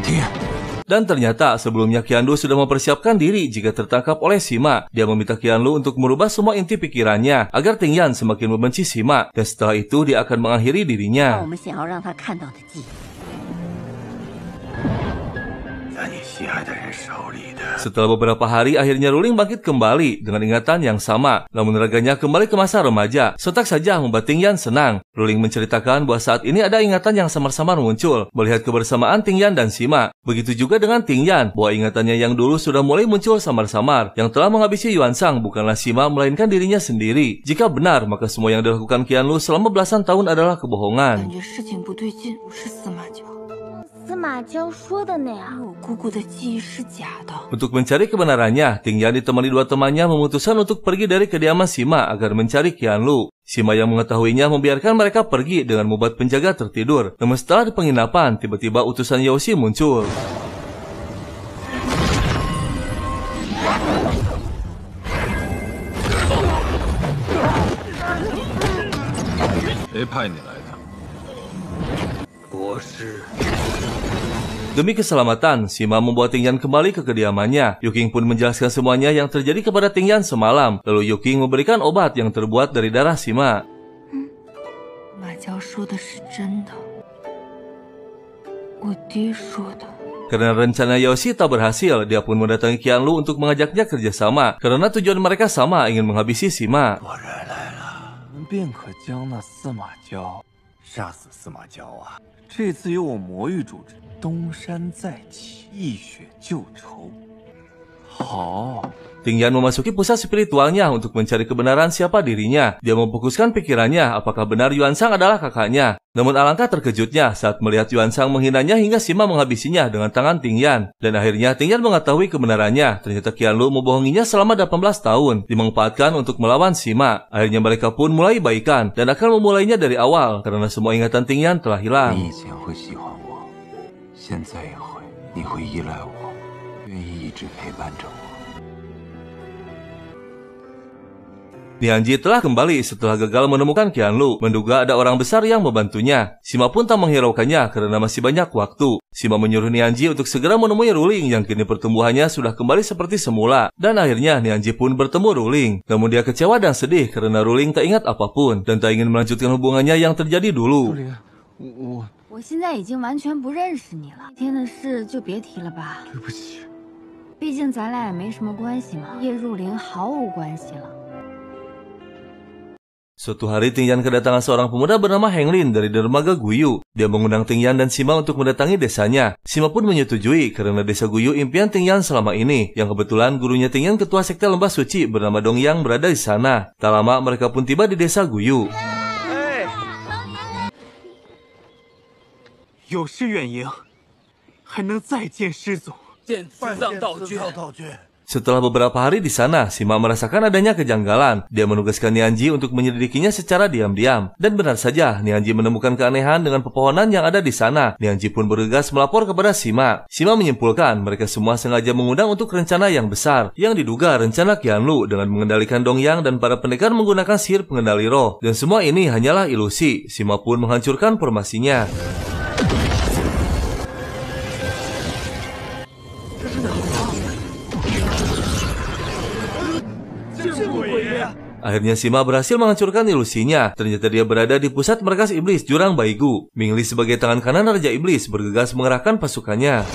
停！ Dan ternyata sebelumnya Qiandu sudah mempersiapkan diri jika tertangkap oleh Sima. Dia meminta Qianlu untuk merubah semua inti pikirannya agar Ting Yan semakin membenci Sima. Dan setelah itu dia akan mengakhiri dirinya. Setelah beberapa hari, akhirnya Ruling bangkit kembali dengan ingatan yang sama. Namun raganya kembali ke masa remaja. Sontak saja membuat Ting Yan senang. Ruling menceritakan bahwa saat ini ada ingatan yang samar-samar muncul melihat kebersamaan Ting Yan dan Sima. Begitu juga dengan Ting Yan, bahwa ingatannya yang dulu sudah mulai muncul samar-samar. Yang telah menghabisi Yuan Sang bukanlah Sima, melainkan dirinya sendiri. Jika benar, maka semua yang dilakukan Qianlu selama belasan tahun adalah kebohongan. Untuk mencari kebenarannya, Ting Yan ditemani dua temannya memutuskan untuk pergi dari kediaman Sima agar mencari Qianlu. Sima yang mengetahuinya membiarkan mereka pergi dengan membuat penjaga tertidur. Namun setelah di penginapan, tiba-tiba utusan Yaoshi muncul. Demi keselamatan, Sima membawa Ting Yan kembali ke kediamannya. Yuking pun menjelaskan semuanya yang terjadi kepada Ting Yan semalam. Lalu Yuking memberikan obat yang terbuat dari darah Sima. Karena rencana Yaoshi tak berhasil, dia pun mendatangi Qianlu untuk mengajaknya kerjasama. Karena tujuan mereka sama, ingin menghabisi Sima. Ting Yan memasuki pusat spiritualnya untuk mencari kebenaran siapa dirinya. Dia memfokuskan pikirannya apakah benar Yuan Sang adalah kakaknya. Namun alangkah terkejutnya saat melihat Yuan Sang menghinanya hingga Sima menghabisinya dengan tangan Ting Yan. Dan akhirnya Ting Yan mengetahui kebenarannya. Ternyata Qianlu membohonginya selama 18 tahun, dimanfaatkan untuk melawan Sima. Akhirnya mereka pun mulai baikan dan akan memulainya dari awal karena semua ingatan Ting Yan telah hilang. Nianji telah kembali setelah gagal menemukan Qianlu, menduga ada orang besar yang membantunya. Sima pun tak menghiraukannya karena masih banyak waktu. Sima menyuruh Nianji untuk segera menemui Ruling yang kini pertumbuhannya sudah kembali seperti semula. Dan akhirnya Nianji pun bertemu Ruling. Namun dia kecewa dan sedih karena Ruling tak ingat apapun dan tak ingin melanjutkan hubungannya yang terjadi dulu. 我现在已经完全不认识你了，那天的事就别提了吧。对不起。毕竟咱俩也没什么关系嘛，叶入灵毫无关系了。 Suatu hari Tingyan kedatangan seorang pemuda bernama Heng Lin dari dermaga Guyu. Dia mengundang Tingyan dan Sima untuk mendatangi desanya. Sima pun menyetujui karena desa Guyu impian Tingyan selama ini. Yang kebetulan gurunya Tingyan ketua sekte lembah suci bernama Dongyang berada di sana. Tak lama mereka pun tiba di desa Guyu. 有失远迎，还能再见师祖。见此藏道君。 Setelah beberapa hari di sana, Sima merasakan adanya kejanggalan. Dia menugaskan Nianji untuk menyelidikinya secara diam-diam. Dan benar saja, Nianji menemukan keanehan dengan pepohonan yang ada di sana. Nianji pun bergegas melapor kepada Sima. Sima menyimpulkan mereka semua sengaja mengundang untuk rencana yang besar, yang diduga rencana Qianlu dengan mengendalikan Dongyang dan para pendekar menggunakan sihir pengendali roh. Dan semua ini hanyalah ilusi. Sima pun menghancurkan formasinya. Akhirnya Sima berhasil menghancurkan ilusinya. Ternyata dia berada di pusat markas iblis Jurang Baigu. Mingli sebagai tangan kanan Raja Iblis bergegas mengerahkan pasukannya.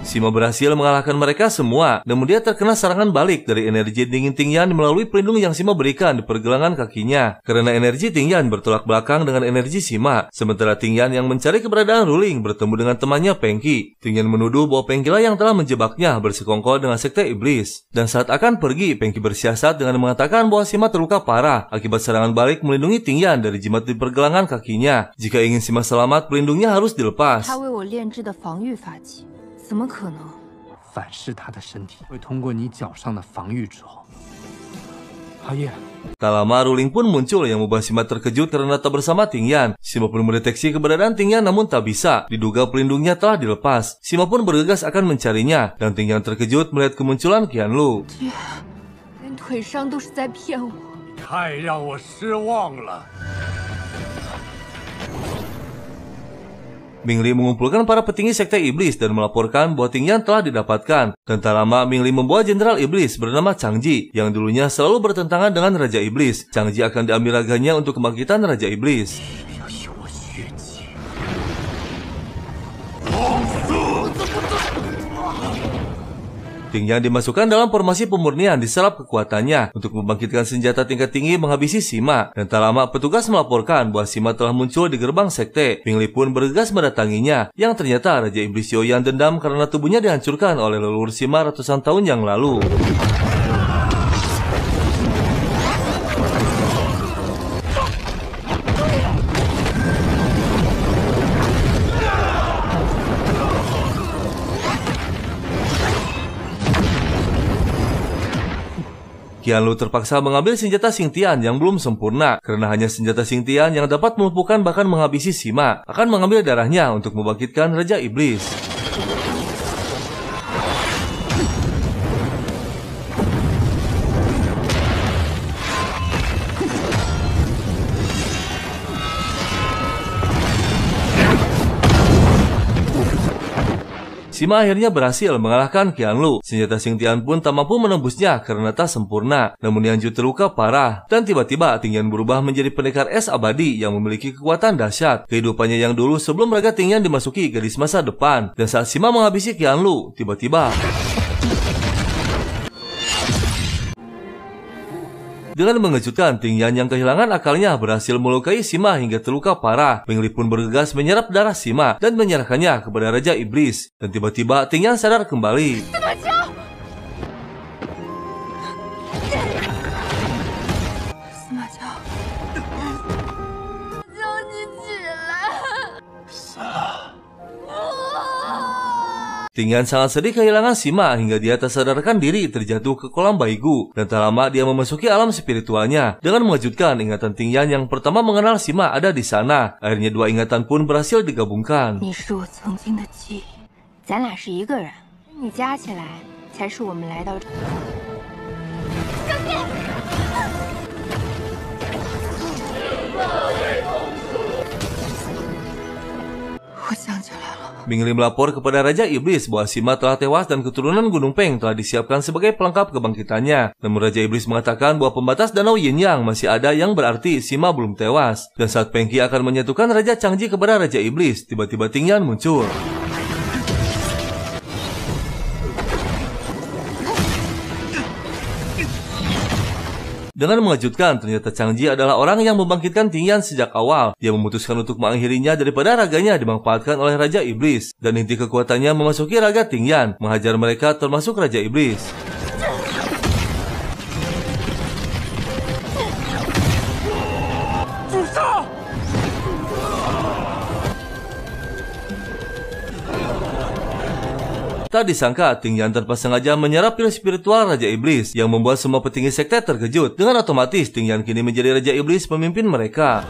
Sima berhasil mengalahkan mereka semua, namun dia terkena serangan balik dari energi dingin Tingyan melalui pelindung yang Sima berikan di pergelangan kakinya. Karena energi Tingyan bertolak belakang dengan energi Sima, sementara Tingyan yang mencari keberadaan Ruling bertemu dengan temannya Pengki. Tingyan menuduh bahwa Pengki lah yang telah menjebaknya bersekongkol dengan sekte iblis. Dan saat akan pergi, Pengki bersiasat dengan mengatakan bahwa Sima terluka parah akibat serangan balik melindungi Tingyan dari jimat di pergelangan kakinya. Jika ingin Sima selamat, pelindungnya harus dilepas. 怎么可能？反噬他的身体，会通过你脚上的防御之后。阿叶， Tak lama Ruling pun muncul yang membuat Sima terkejut karena tak bersama Tingyan. Sima pun mendeteksi keberadaan Tingyan namun tak bisa. Diduga pelindungnya telah dilepas. Sima pun bergegas akan mencarinya dan Tingyan terkejut melihat kemunculan Qianlu. 连腿伤都是在骗我。太让我失望了。 Mingli mengumpulkan para petinggi sekte iblis dan melaporkan bahwa Tingyan telah didapatkan. Dan tak lama Mingli membawa jenderal iblis bernama Changji yang dulunya selalu bertentangan dengan Raja Iblis. Changji akan diambil raganya untuk kebangkitan Raja Iblis. Tingyan dimasukkan dalam formasi pemurnian diserap kekuatannya untuk membangkitkan senjata tingkat tinggi menghabisi Sima. Dan tak lama petugas melaporkan bahwa Sima telah muncul di gerbang sekte. Mingli pun bergegas mendatanginya, yang ternyata Raja Iblis Yoyan dendam karena tubuhnya dihancurkan oleh leluhur Sima ratusan tahun yang lalu. Qianlu terpaksa mengambil senjata Xingtian yang belum sempurna, karena hanya senjata Xingtian yang dapat melumpuhkan bahkan menghabisi Sima akan mengambil darahnya untuk membangkitkan Raja Iblis. Sima akhirnya berhasil mengalahkan Qianlu. Senjata Xingtian pun tak mampu menembusnya karena tak sempurna. Namun Nianju terluka parah. Dan tiba-tiba Tingyan berubah menjadi pendekar es abadi yang memiliki kekuatan dahsyat. Kehidupannya yang dulu sebelum raga Tingyan dimasuki gadis masa depan. Dan saat Sima menghabisi Qianlu, tiba-tiba dengan mengejutkan, Tingyan yang kehilangan akalnya berhasil melukai Sima hingga terluka parah. Mingli pun bergegas menyerap darah Sima dan menyerahkannya kepada Raja Iblis. Dan tiba-tiba Tingyan sadar kembali. Ting Yan sangat sedih kehilangan Sima hingga dia tak sadarkan diri terjatuh ke kolam Baigu, dan tak lama dia memasuki alam spiritualnya. Dengan mengejutkan, ingatan Ting Yan yang pertama mengenal Sima ada di sana. Akhirnya dua ingatan pun berhasil digabungkan. 你是我曾经的记忆，咱俩是一个人，你加起来才是我们来到这。张姐，我想起来了。 Mingli melapor kepada Raja Iblis bahwa Sima telah tewas dan keturunan Gunung Peng telah disiapkan sebagai pelengkap kebangkitannya. Namun Raja Iblis mengatakan bahwa pembatas Danau Yin Yang masih ada, yang berarti Sima belum tewas. Dan saat Peng Qi akan menyatukan Raja Changji kepada Raja Iblis, tiba-tiba Ting Yan muncul. Dengan mengejutkan, ternyata Changji adalah orang yang membangkitkan Ting Yan sejak awal. Dia memutuskan untuk mengakhirinya daripada raganya dimanfaatkan oleh Raja Iblis. Dan inti kekuatannya memasuki raga Ting Yan, menghajar mereka termasuk Raja Iblis. Tak disangka, Ting Yan tanpa sengaja menyerap pil spiritual Raja Iblis yang membuat semua petinggi sekte terkejut. Dengan otomatis, Ting Yan kini menjadi Raja Iblis pemimpin mereka.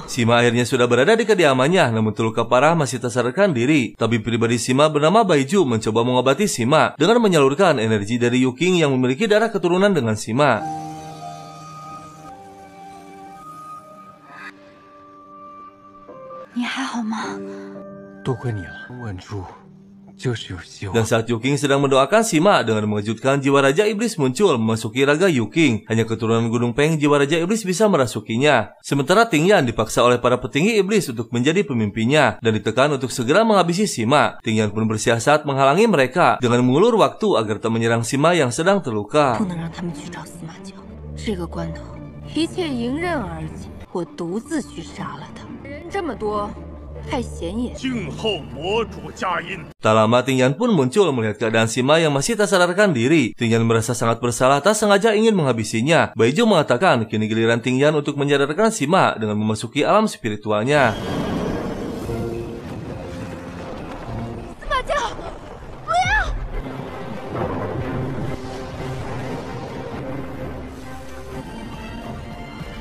Sima akhirnya sudah berada di kediamannya, namun terluka parah masih tak sadarkan diri. Tabib pribadi Sima bernama Baiju mencoba mengobati Sima dengan menyalurkan energi dari Yu Qing yang memiliki darah keturunan dengan Sima. 你还好吗？多亏你了，稳住，就是有希望。 Dan saat Yu Qing sedang mendoakan Sima, dengan mengejutkan jiwa Raja Iblis muncul memasuki raga Yu Qing. Hanya keturunan Gunung Peng jiwa Raja Iblis bisa merasukinya. Sementara Ting Yan dipaksa oleh para petinggi iblis untuk menjadi pemimpinnya dan ditekan untuk segera menghabisi Sima. Ting Yan pun bersiasat menghalangi mereka dengan mengulur waktu agar tak menyerang Sima yang sedang terluka. 不能让他们去找司马交。这个关头，一切迎刃而解，我独自去杀了他。人这么多，太显眼。静候魔主佳音。 Tak lama Ting Yan pun muncul melihat keadaan Sima yang masih tak sadarkan diri. Ting Yan merasa sangat bersalah, tak sengaja ingin menghabisinya. Baiju mengatakan kini giliran Ting Yan untuk menyadarkan Sima dengan memasuki alam spiritualnya.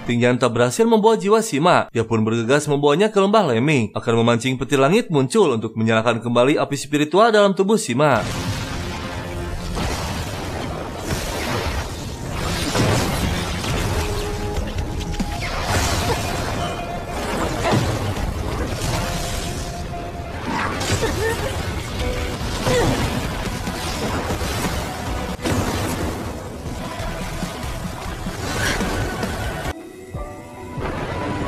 Ting Yan tak berhasil membawa jiwa Sima. Dia pun bergegas membawanya ke lembah Leming, akan memancing petir langit muncul untuk menyalakan kembali api spiritual dalam tubuh Sima.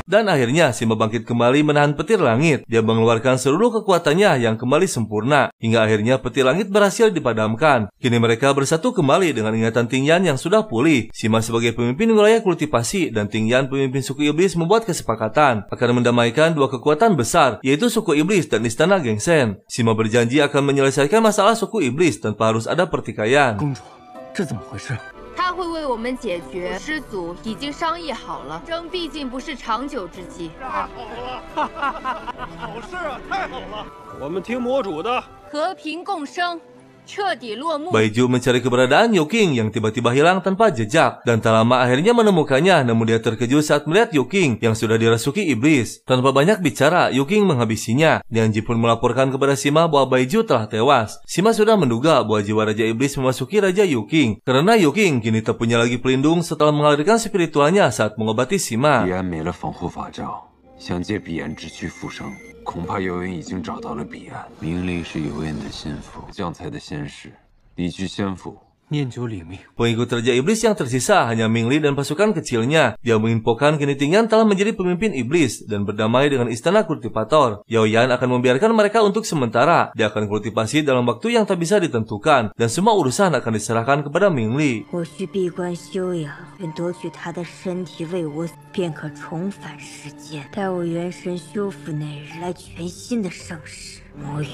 Dan akhirnya Sima bangkit kembali menahan petir langit. Dia mengeluarkan seluruh kekuatannya yang kembali sempurna. Hingga akhirnya petir langit berhasil dipadamkan. Kini mereka bersatu kembali dengan ingatan Ting Yan yang sudah pulih. Sima sebagai pemimpin wilayah kultivasi dan Ting Yan pemimpin suku iblis membuat kesepakatan akan mendamaikan dua kekuatan besar, yaitu suku iblis dan istana Gengsen. Sima berjanji akan menyelesaikan masalah suku iblis tanpa harus ada pertikaian. 公主，这怎么回事？ 他会为我们解决，师祖已经商议好了，争毕竟不是长久之计。太好了，好事啊，太好了！我们听魔主的。和平共生，彻底落幕。 Baiju mencari keberadaan Yu Qing yang tiba-tiba hilang tanpa jejak, dan tak lama akhirnya menemukannya. Namun dia terkejut saat melihat Yu Qing yang sudah dirasuki iblis. Tanpa banyak bicara, Yu Qing menghabisinya. Nianji pun melaporkan kepada Sima bahwa Baiju telah tewas. Sima sudah menduga bahwa jiwa Raja Iblis memasuki Raja Yu Qing, karena Yu Qing kini tak punya lagi pelindung setelah mengalirkan spiritualnya saat mengobati Sima. 彼岸没了防护法罩，想借彼岸之躯复生，恐怕有人已经找到了彼岸。明丽是有眼的心腹，将才的仙士，离居仙府。 念九领命。 Pengikut Raja Iblis yang tersisa hanya Mingli dan pasukan kecilnya. Dia menginfokan kini Ting Yan telah menjadi pemimpin iblis dan berdamai dengan istana kultivator. Yao Yan akan membiarkan mereka untuk sementara. Dia akan kultivasi dalam waktu yang tak bisa ditentukan, dan semua urusan akan diserahkan kepada Mingli. 我需闭关休养，便夺取他的身体为我，便可重返世间。待我元神修复那日，来全新的盛世。魔域，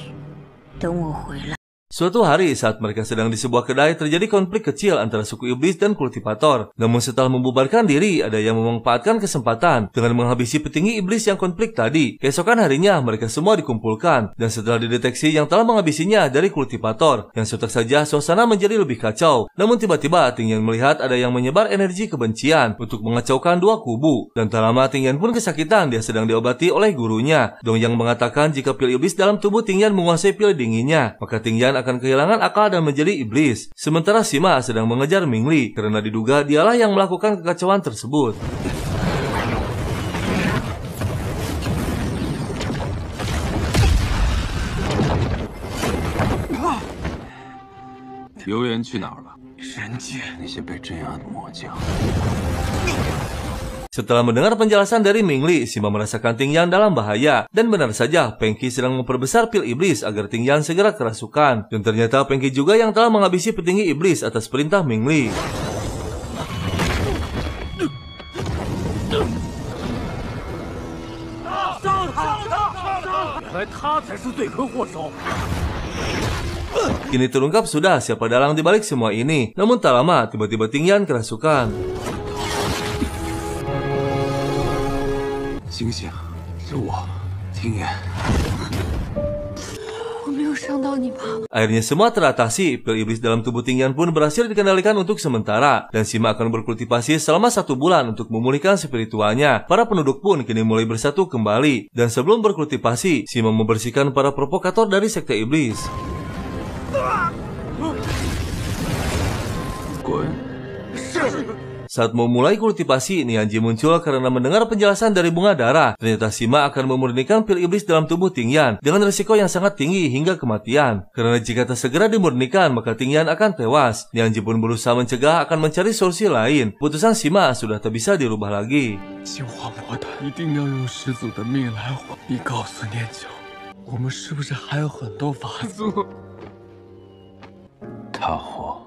等我回来。Suatu hari saat mereka sedang di sebuah kedai terjadi konflik kecil antara suku iblis dan kultivator. Namun setelah membubarkan diri, ada yang memanfaatkan kesempatan dengan menghabisi petinggi iblis yang konflik tadi. Keesokan harinya mereka semua dikumpulkan dan setelah dideteksi yang telah menghabisinya dari kultivator, yang sontak saja suasana menjadi lebih kacau. Namun tiba-tiba Ting Yan melihat ada yang menyebar energi kebencian untuk mengacaukan dua kubu. Dan tak lama Ting Yan pun kesakitan, dia sedang diobati oleh gurunya. Dong yang mengatakan jika pil iblis dalam tubuh Ting Yan menguasai pil dinginnya, maka Ting Yan akan kehilangan akal dan menjadi iblis. Sementara Sima sedang mengejar Ming Li karena diduga dialah yang melakukan kekacauan tersebut.游园去哪儿了？人界那些被镇压的魔将。 Setelah mendengar penjelasan dari Ming Li, Sima merasakan Ting Yan dalam bahaya. Dan benar saja, Peng Qi sedang memperbesar pil iblis agar Ting Yan segera kerasukan. Dan ternyata Peng Qi juga yang telah menghabisi petinggi iblis atas perintah Ming Li. Kini terungkap sudah siapa dalang dibalik semua ini. Namun tak lama, tiba-tiba Ting Yan kerasukan. 醒醒，是我，听言。 我没有伤到你吧？ Akhirnya semua teratasi, pil iblis dalam tubuh Ting Yan pun berhasil dikendalikan untuk sementara. Dan Sima akan berkultivasi selama 1 bulan untuk memulihkan spiritualnya. Para penduduk pun kini mulai bersatu kembali. Dan sebelum berkultivasi, Sima membersihkan para provokator dari sekte iblis. 滚！ Saat mau mulai kultivasi, Nianji muncul karena mendengar penjelasan dari bunga darah. Ternyata Sima akan memurnikan pil iblis dalam tubuh Ting Yan dengan risiko yang sangat tinggi hingga kematian. Karena jika tak segera dimurnikan, maka Ting Yan akan tewas. Nianji pun berusaha mencegah akan mencari solusi lain. Putusan Sima sudah tak bisa dirubah lagi. 净化魔丹一定要用始祖的命来换。你告诉念九，我们是不是还有很多法子？ 他活，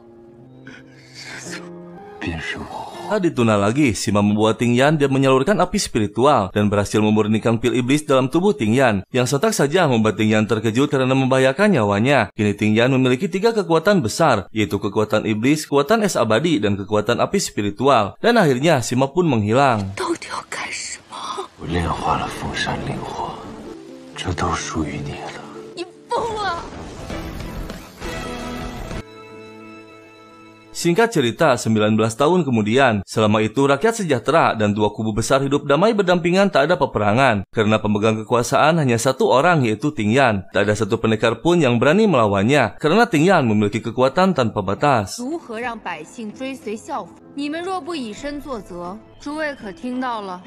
便是我。 Tak ditunda lagi, Sima membuat Ting Yan dan menyalurkan api spiritual dan berhasil memurnikan pil iblis dalam tubuh Ting Yan, yang sontak saja membuat Ting Yan terkejut karena membahayakan nyawanya. Kini Ting Yan memiliki 3 kekuatan besar, yaitu kekuatan iblis, kekuatan es abadi, dan kekuatan api spiritual. Dan akhirnya Sima pun menghilang. 到底要干什么？ 我炼化了风山灵火，这都属于你了。 你疯了！ Singkat cerita, 19 tahun kemudian, selama itu rakyat sejahtera dan 2 kubu besar hidup damai berdampingan, tak ada peperangan. Karena pemegang kekuasaan hanya 1 orang, yaitu Ting Yan. Tak ada satu pendekar pun yang berani melawannya, karena Ting Yan memiliki kekuatan tanpa batas. 如何让百姓追随效仿？你们若不以身作则，诸位可听到了？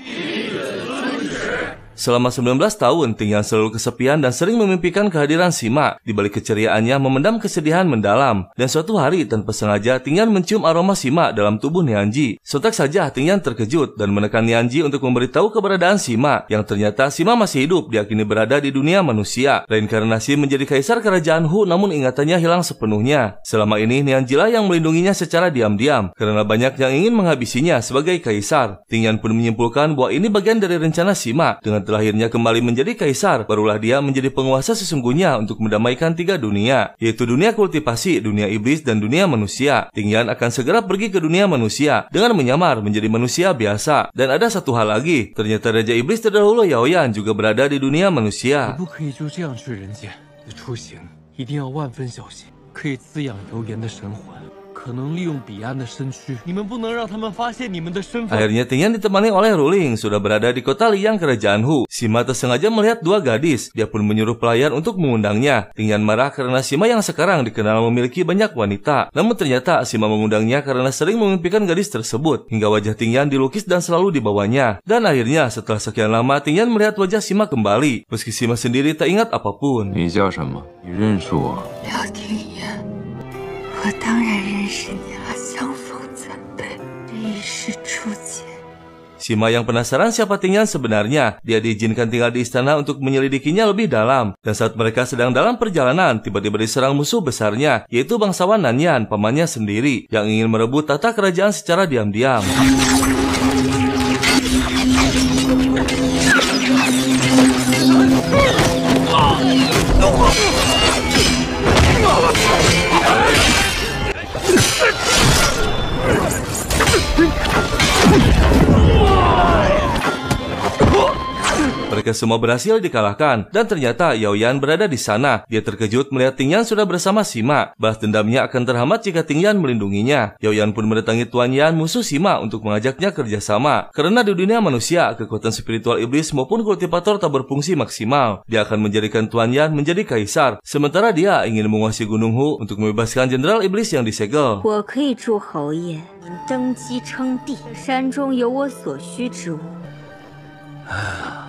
Selama 19 tahun, Ting Yan selalu kesepian dan sering memimpikan kehadiran Sima. Di balik keceriaannya memendam kesedihan mendalam. Dan suatu hari, tanpa sengaja, Ting Yan mencium aroma Sima dalam tubuh Nianji. Sontak saja Ting Yan terkejut dan menekan Nianji untuk memberitahu keberadaan Sima. Yang ternyata Sima masih hidup, diakini berada di dunia manusia. Reinkarnasi menjadi kaisar kerajaan Hu, namun ingatannya hilang sepenuhnya. Selama ini, Nianji lah yang melindunginya secara diam-diam, karena banyak yang ingin menghabisinya sebagai kaisar. Ting Yan pun menyimpulkan bahwa ini bagian dari rencana Sima. Dengan terakhirnya kembali menjadi kaisar, barulah dia menjadi penguasa sesungguhnya untuk mendamaikan 3 dunia, yaitu dunia kultivasi, dunia iblis, dan dunia manusia. Ting Yan akan segera pergi ke dunia manusia dengan menyamar menjadi manusia biasa. Dan ada satu hal lagi, ternyata Raja Iblis terdahulu Yao Yan juga berada di dunia manusia. 不可以就这样去人间，出行一定要万分小心，可以滋养油盐的神魂。 可能利用彼岸的身躯，你们不能让他们发现你们的身份。 Akhirnya Ting Yan ditemani oleh Ruling sudah berada di kota Liang kerajaan Hu. Sima tersengaja melihat 2 gadis. Dia pun menyuruh pelayan untuk mengundangnya. Ting Yan marah karena Sima yang sekarang dikenal memiliki banyak wanita. Namun ternyata Sima mengundangnya karena sering memimpikan gadis tersebut. Hingga wajah Ting Yan dilukis dan selalu dibawanya. Dan akhirnya setelah sekian lama Ting Yan melihat wajah Sima kembali. Meski Sima sendiri tak ingat apapun. 你叫什么？你认识我？ 廖廷言，我当然认识你了，相逢参辈，这一世初见。 Sima yang penasaran siapa Ting Yan sebenarnya, dia diizinkan tinggal di istana untuk menyelidikinya lebih dalam. Dan saat mereka sedang dalam perjalanan, tiba-tiba diserang musuh besarnya, yaitu bangsawan Nanyan, pamannya sendiri, yang ingin merebut tata kerajaan secara diam-diam. mereka semua berhasil dikalahkan dan ternyata Yao Yan berada di sana. Dia terkejut melihat Ting Yan sudah bersama Sima. Balas dendamnya akan terhambat jika Ting Yan melindunginya. Yao Yan pun mendatangi Tuan Yan, musuh Sima, untuk mengajaknya kerjasama. Karena di dunia manusia, kekuatan spiritual iblis maupun kultivator tak berfungsi maksimal. Dia akan menjadikan Tuan Yan menjadi kaisar, sementara dia ingin menguasai Gunung Hu untuk membebaskan jenderal iblis yang disegel.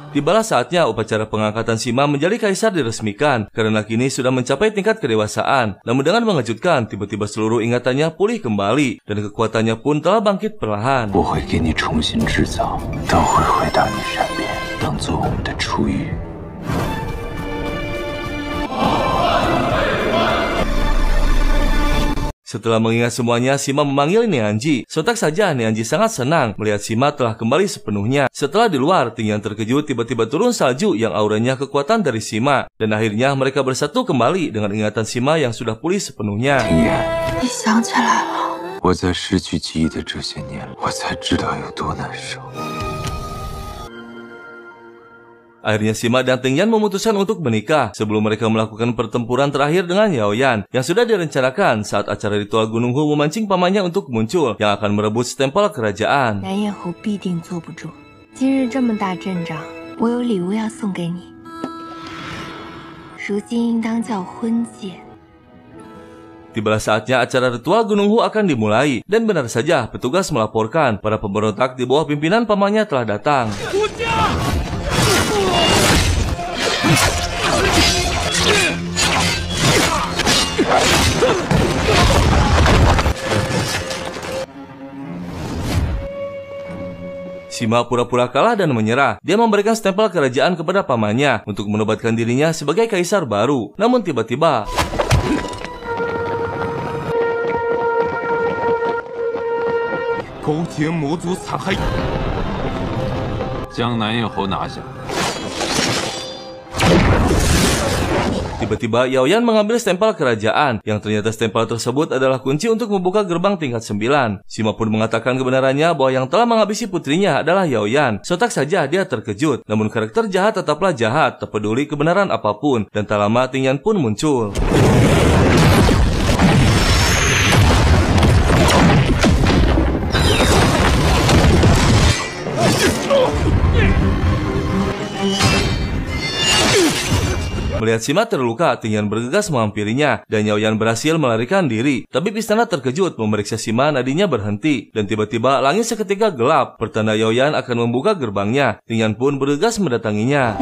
Tibalah saatnya upacara pengangkatan Sima menjadi kaisar diresmikan, karena kini sudah mencapai tingkat kedewasaan. Namun dengan mengejutkan, tiba-tiba seluruh ingatannya pulih kembali, dan kekuatannya pun telah bangkit perlahan. Setelah mengingat semuanya, Sima memanggil Nianji. Sontak saja Nianji sangat senang melihat Sima telah kembali sepenuhnya. Setelah di luar, Ting Yan terkejut tiba-tiba turun salju yang auranya kekuatan dari Sima. Dan akhirnya mereka bersatu kembali dengan ingatan Sima yang sudah pulih sepenuhnya. Akhirnya Sima dan Ting Yan memutuskan untuk menikah sebelum mereka melakukan pertempuran terakhir dengan Yao Yan yang sudah direncanakan saat acara ritual Gunung Hu memancing pamannya untuk muncul yang akan merebut stempel kerajaan. Tibalah saatnya acara ritual Gunung Hu akan dimulai dan benar saja petugas melaporkan para pemberontak di bawah pimpinan pamannya telah datang. Sima pura-pura kalah dan menyerah. Dia memberikan stempel kerajaan kepada pamannya untuk menobatkan dirinya sebagai kaisar baru. Namun tiba-tiba tiba-tiba Yao Yan mengambil stempel kerajaan, yang ternyata stempel tersebut adalah kunci untuk membuka gerbang tingkat 9. Sima pun mengatakan kebenarannya bahwa yang telah menghabisi putrinya adalah Yao Yan. Sontak saja dia terkejut, namun karakter jahat tetaplah jahat, tak peduli kebenaran apapun, dan tak lama Ting Yan pun muncul. Melihat Sima terluka, Ting Yan bergegas menghampirinya dan Yao Yan berhasil melarikan diri. Tapi istana terkejut memeriksa Sima, nadinya berhenti dan tiba-tiba langit seketika gelap, pertanda Yao Yan akan membuka gerbangnya. Ting Yan pun bergegas mendatanginya.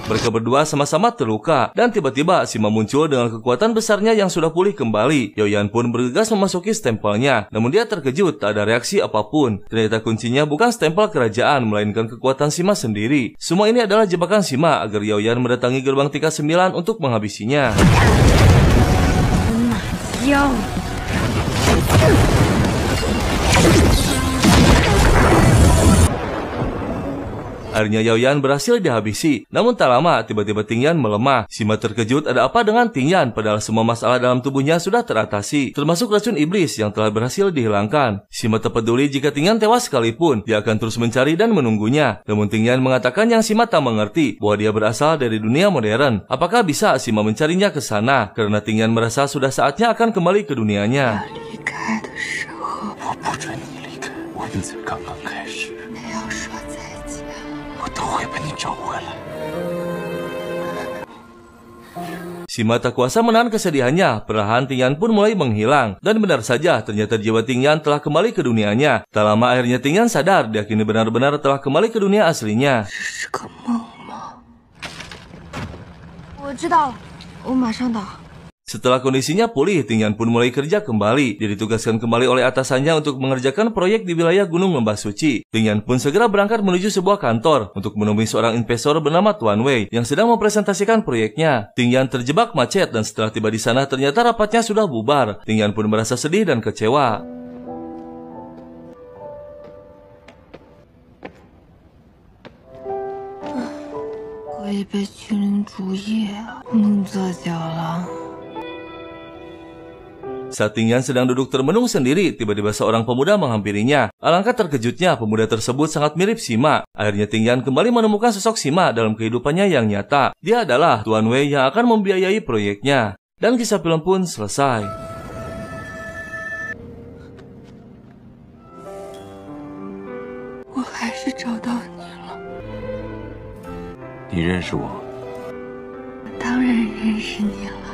Mereka berdua sama-sama terluka dan tiba-tiba Sima muncul dengan kekuatan besarnya yang sudah pulih kembali. Yao Yan pun bergegas memasuki stempelnya, namun dia terkejut tak ada reaksi apapun. Ternyata kuncinya bukan stempel kerajaan melainkan kekuatan Sima sendiri. Semua ini adalah jebakan Sima agar Yao Yan mendatangi gerbang tingkat 9 untuk menghabisinya. Akhirnya Yao Yan berhasil dihabisi. Namun tak lama, tiba-tiba Ting Yan melemah. Sima terkejut ada apa dengan Ting Yan, padahal semua masalah dalam tubuhnya sudah teratasi, termasuk racun iblis yang telah berhasil dihilangkan. Sima tak peduli jika Ting Yan tewas sekalipun, dia akan terus mencari dan menunggunya. Namun Ting Yan mengatakan yang Sima tak mengerti, bahwa dia berasal dari dunia modern. Apakah bisa Sima mencarinya ke sana? Karena Ting Yan merasa sudah saatnya akan kembali ke dunianya. Sima tak kuasa menahan kesedihannya, perlahan Ting Yan pun mulai menghilang. Dan benar saja, ternyata jiwa Ting Yan telah kembali ke dunianya. Tak lama akhirnya Ting Yan sadar, dia kini benar-benar telah kembali ke dunia aslinya. Setelah kondisinya pulih, Ting Yan pun mulai kerja kembali. Dia ditugaskan kembali oleh atasannya untuk mengerjakan proyek di wilayah Gunung Lembah Suci. Ting Yan pun segera berangkat menuju sebuah kantor untuk menemui seorang investor bernama Tuan Wei yang sedang mempresentasikan proyeknya. Ting Yan terjebak macet dan setelah tiba di sana ternyata rapatnya sudah bubar. Ting Yan pun merasa sedih dan kecewa. 我也被驱灵主业弄作脚了。 Saat Tingyan sedang duduk termenung sendiri, tiba-tiba seorang pemuda menghampirinya. Alangkah terkejutnya, pemuda tersebut sangat mirip Sima. Akhirnya Tingyan kembali menemukan sosok Sima dalam kehidupannya yang nyata. Dia adalah Tuan Wei yang akan membiayai proyeknya. Dan kisah film pun selesai. 我还是找到你了。你认识我？我当然认识你了。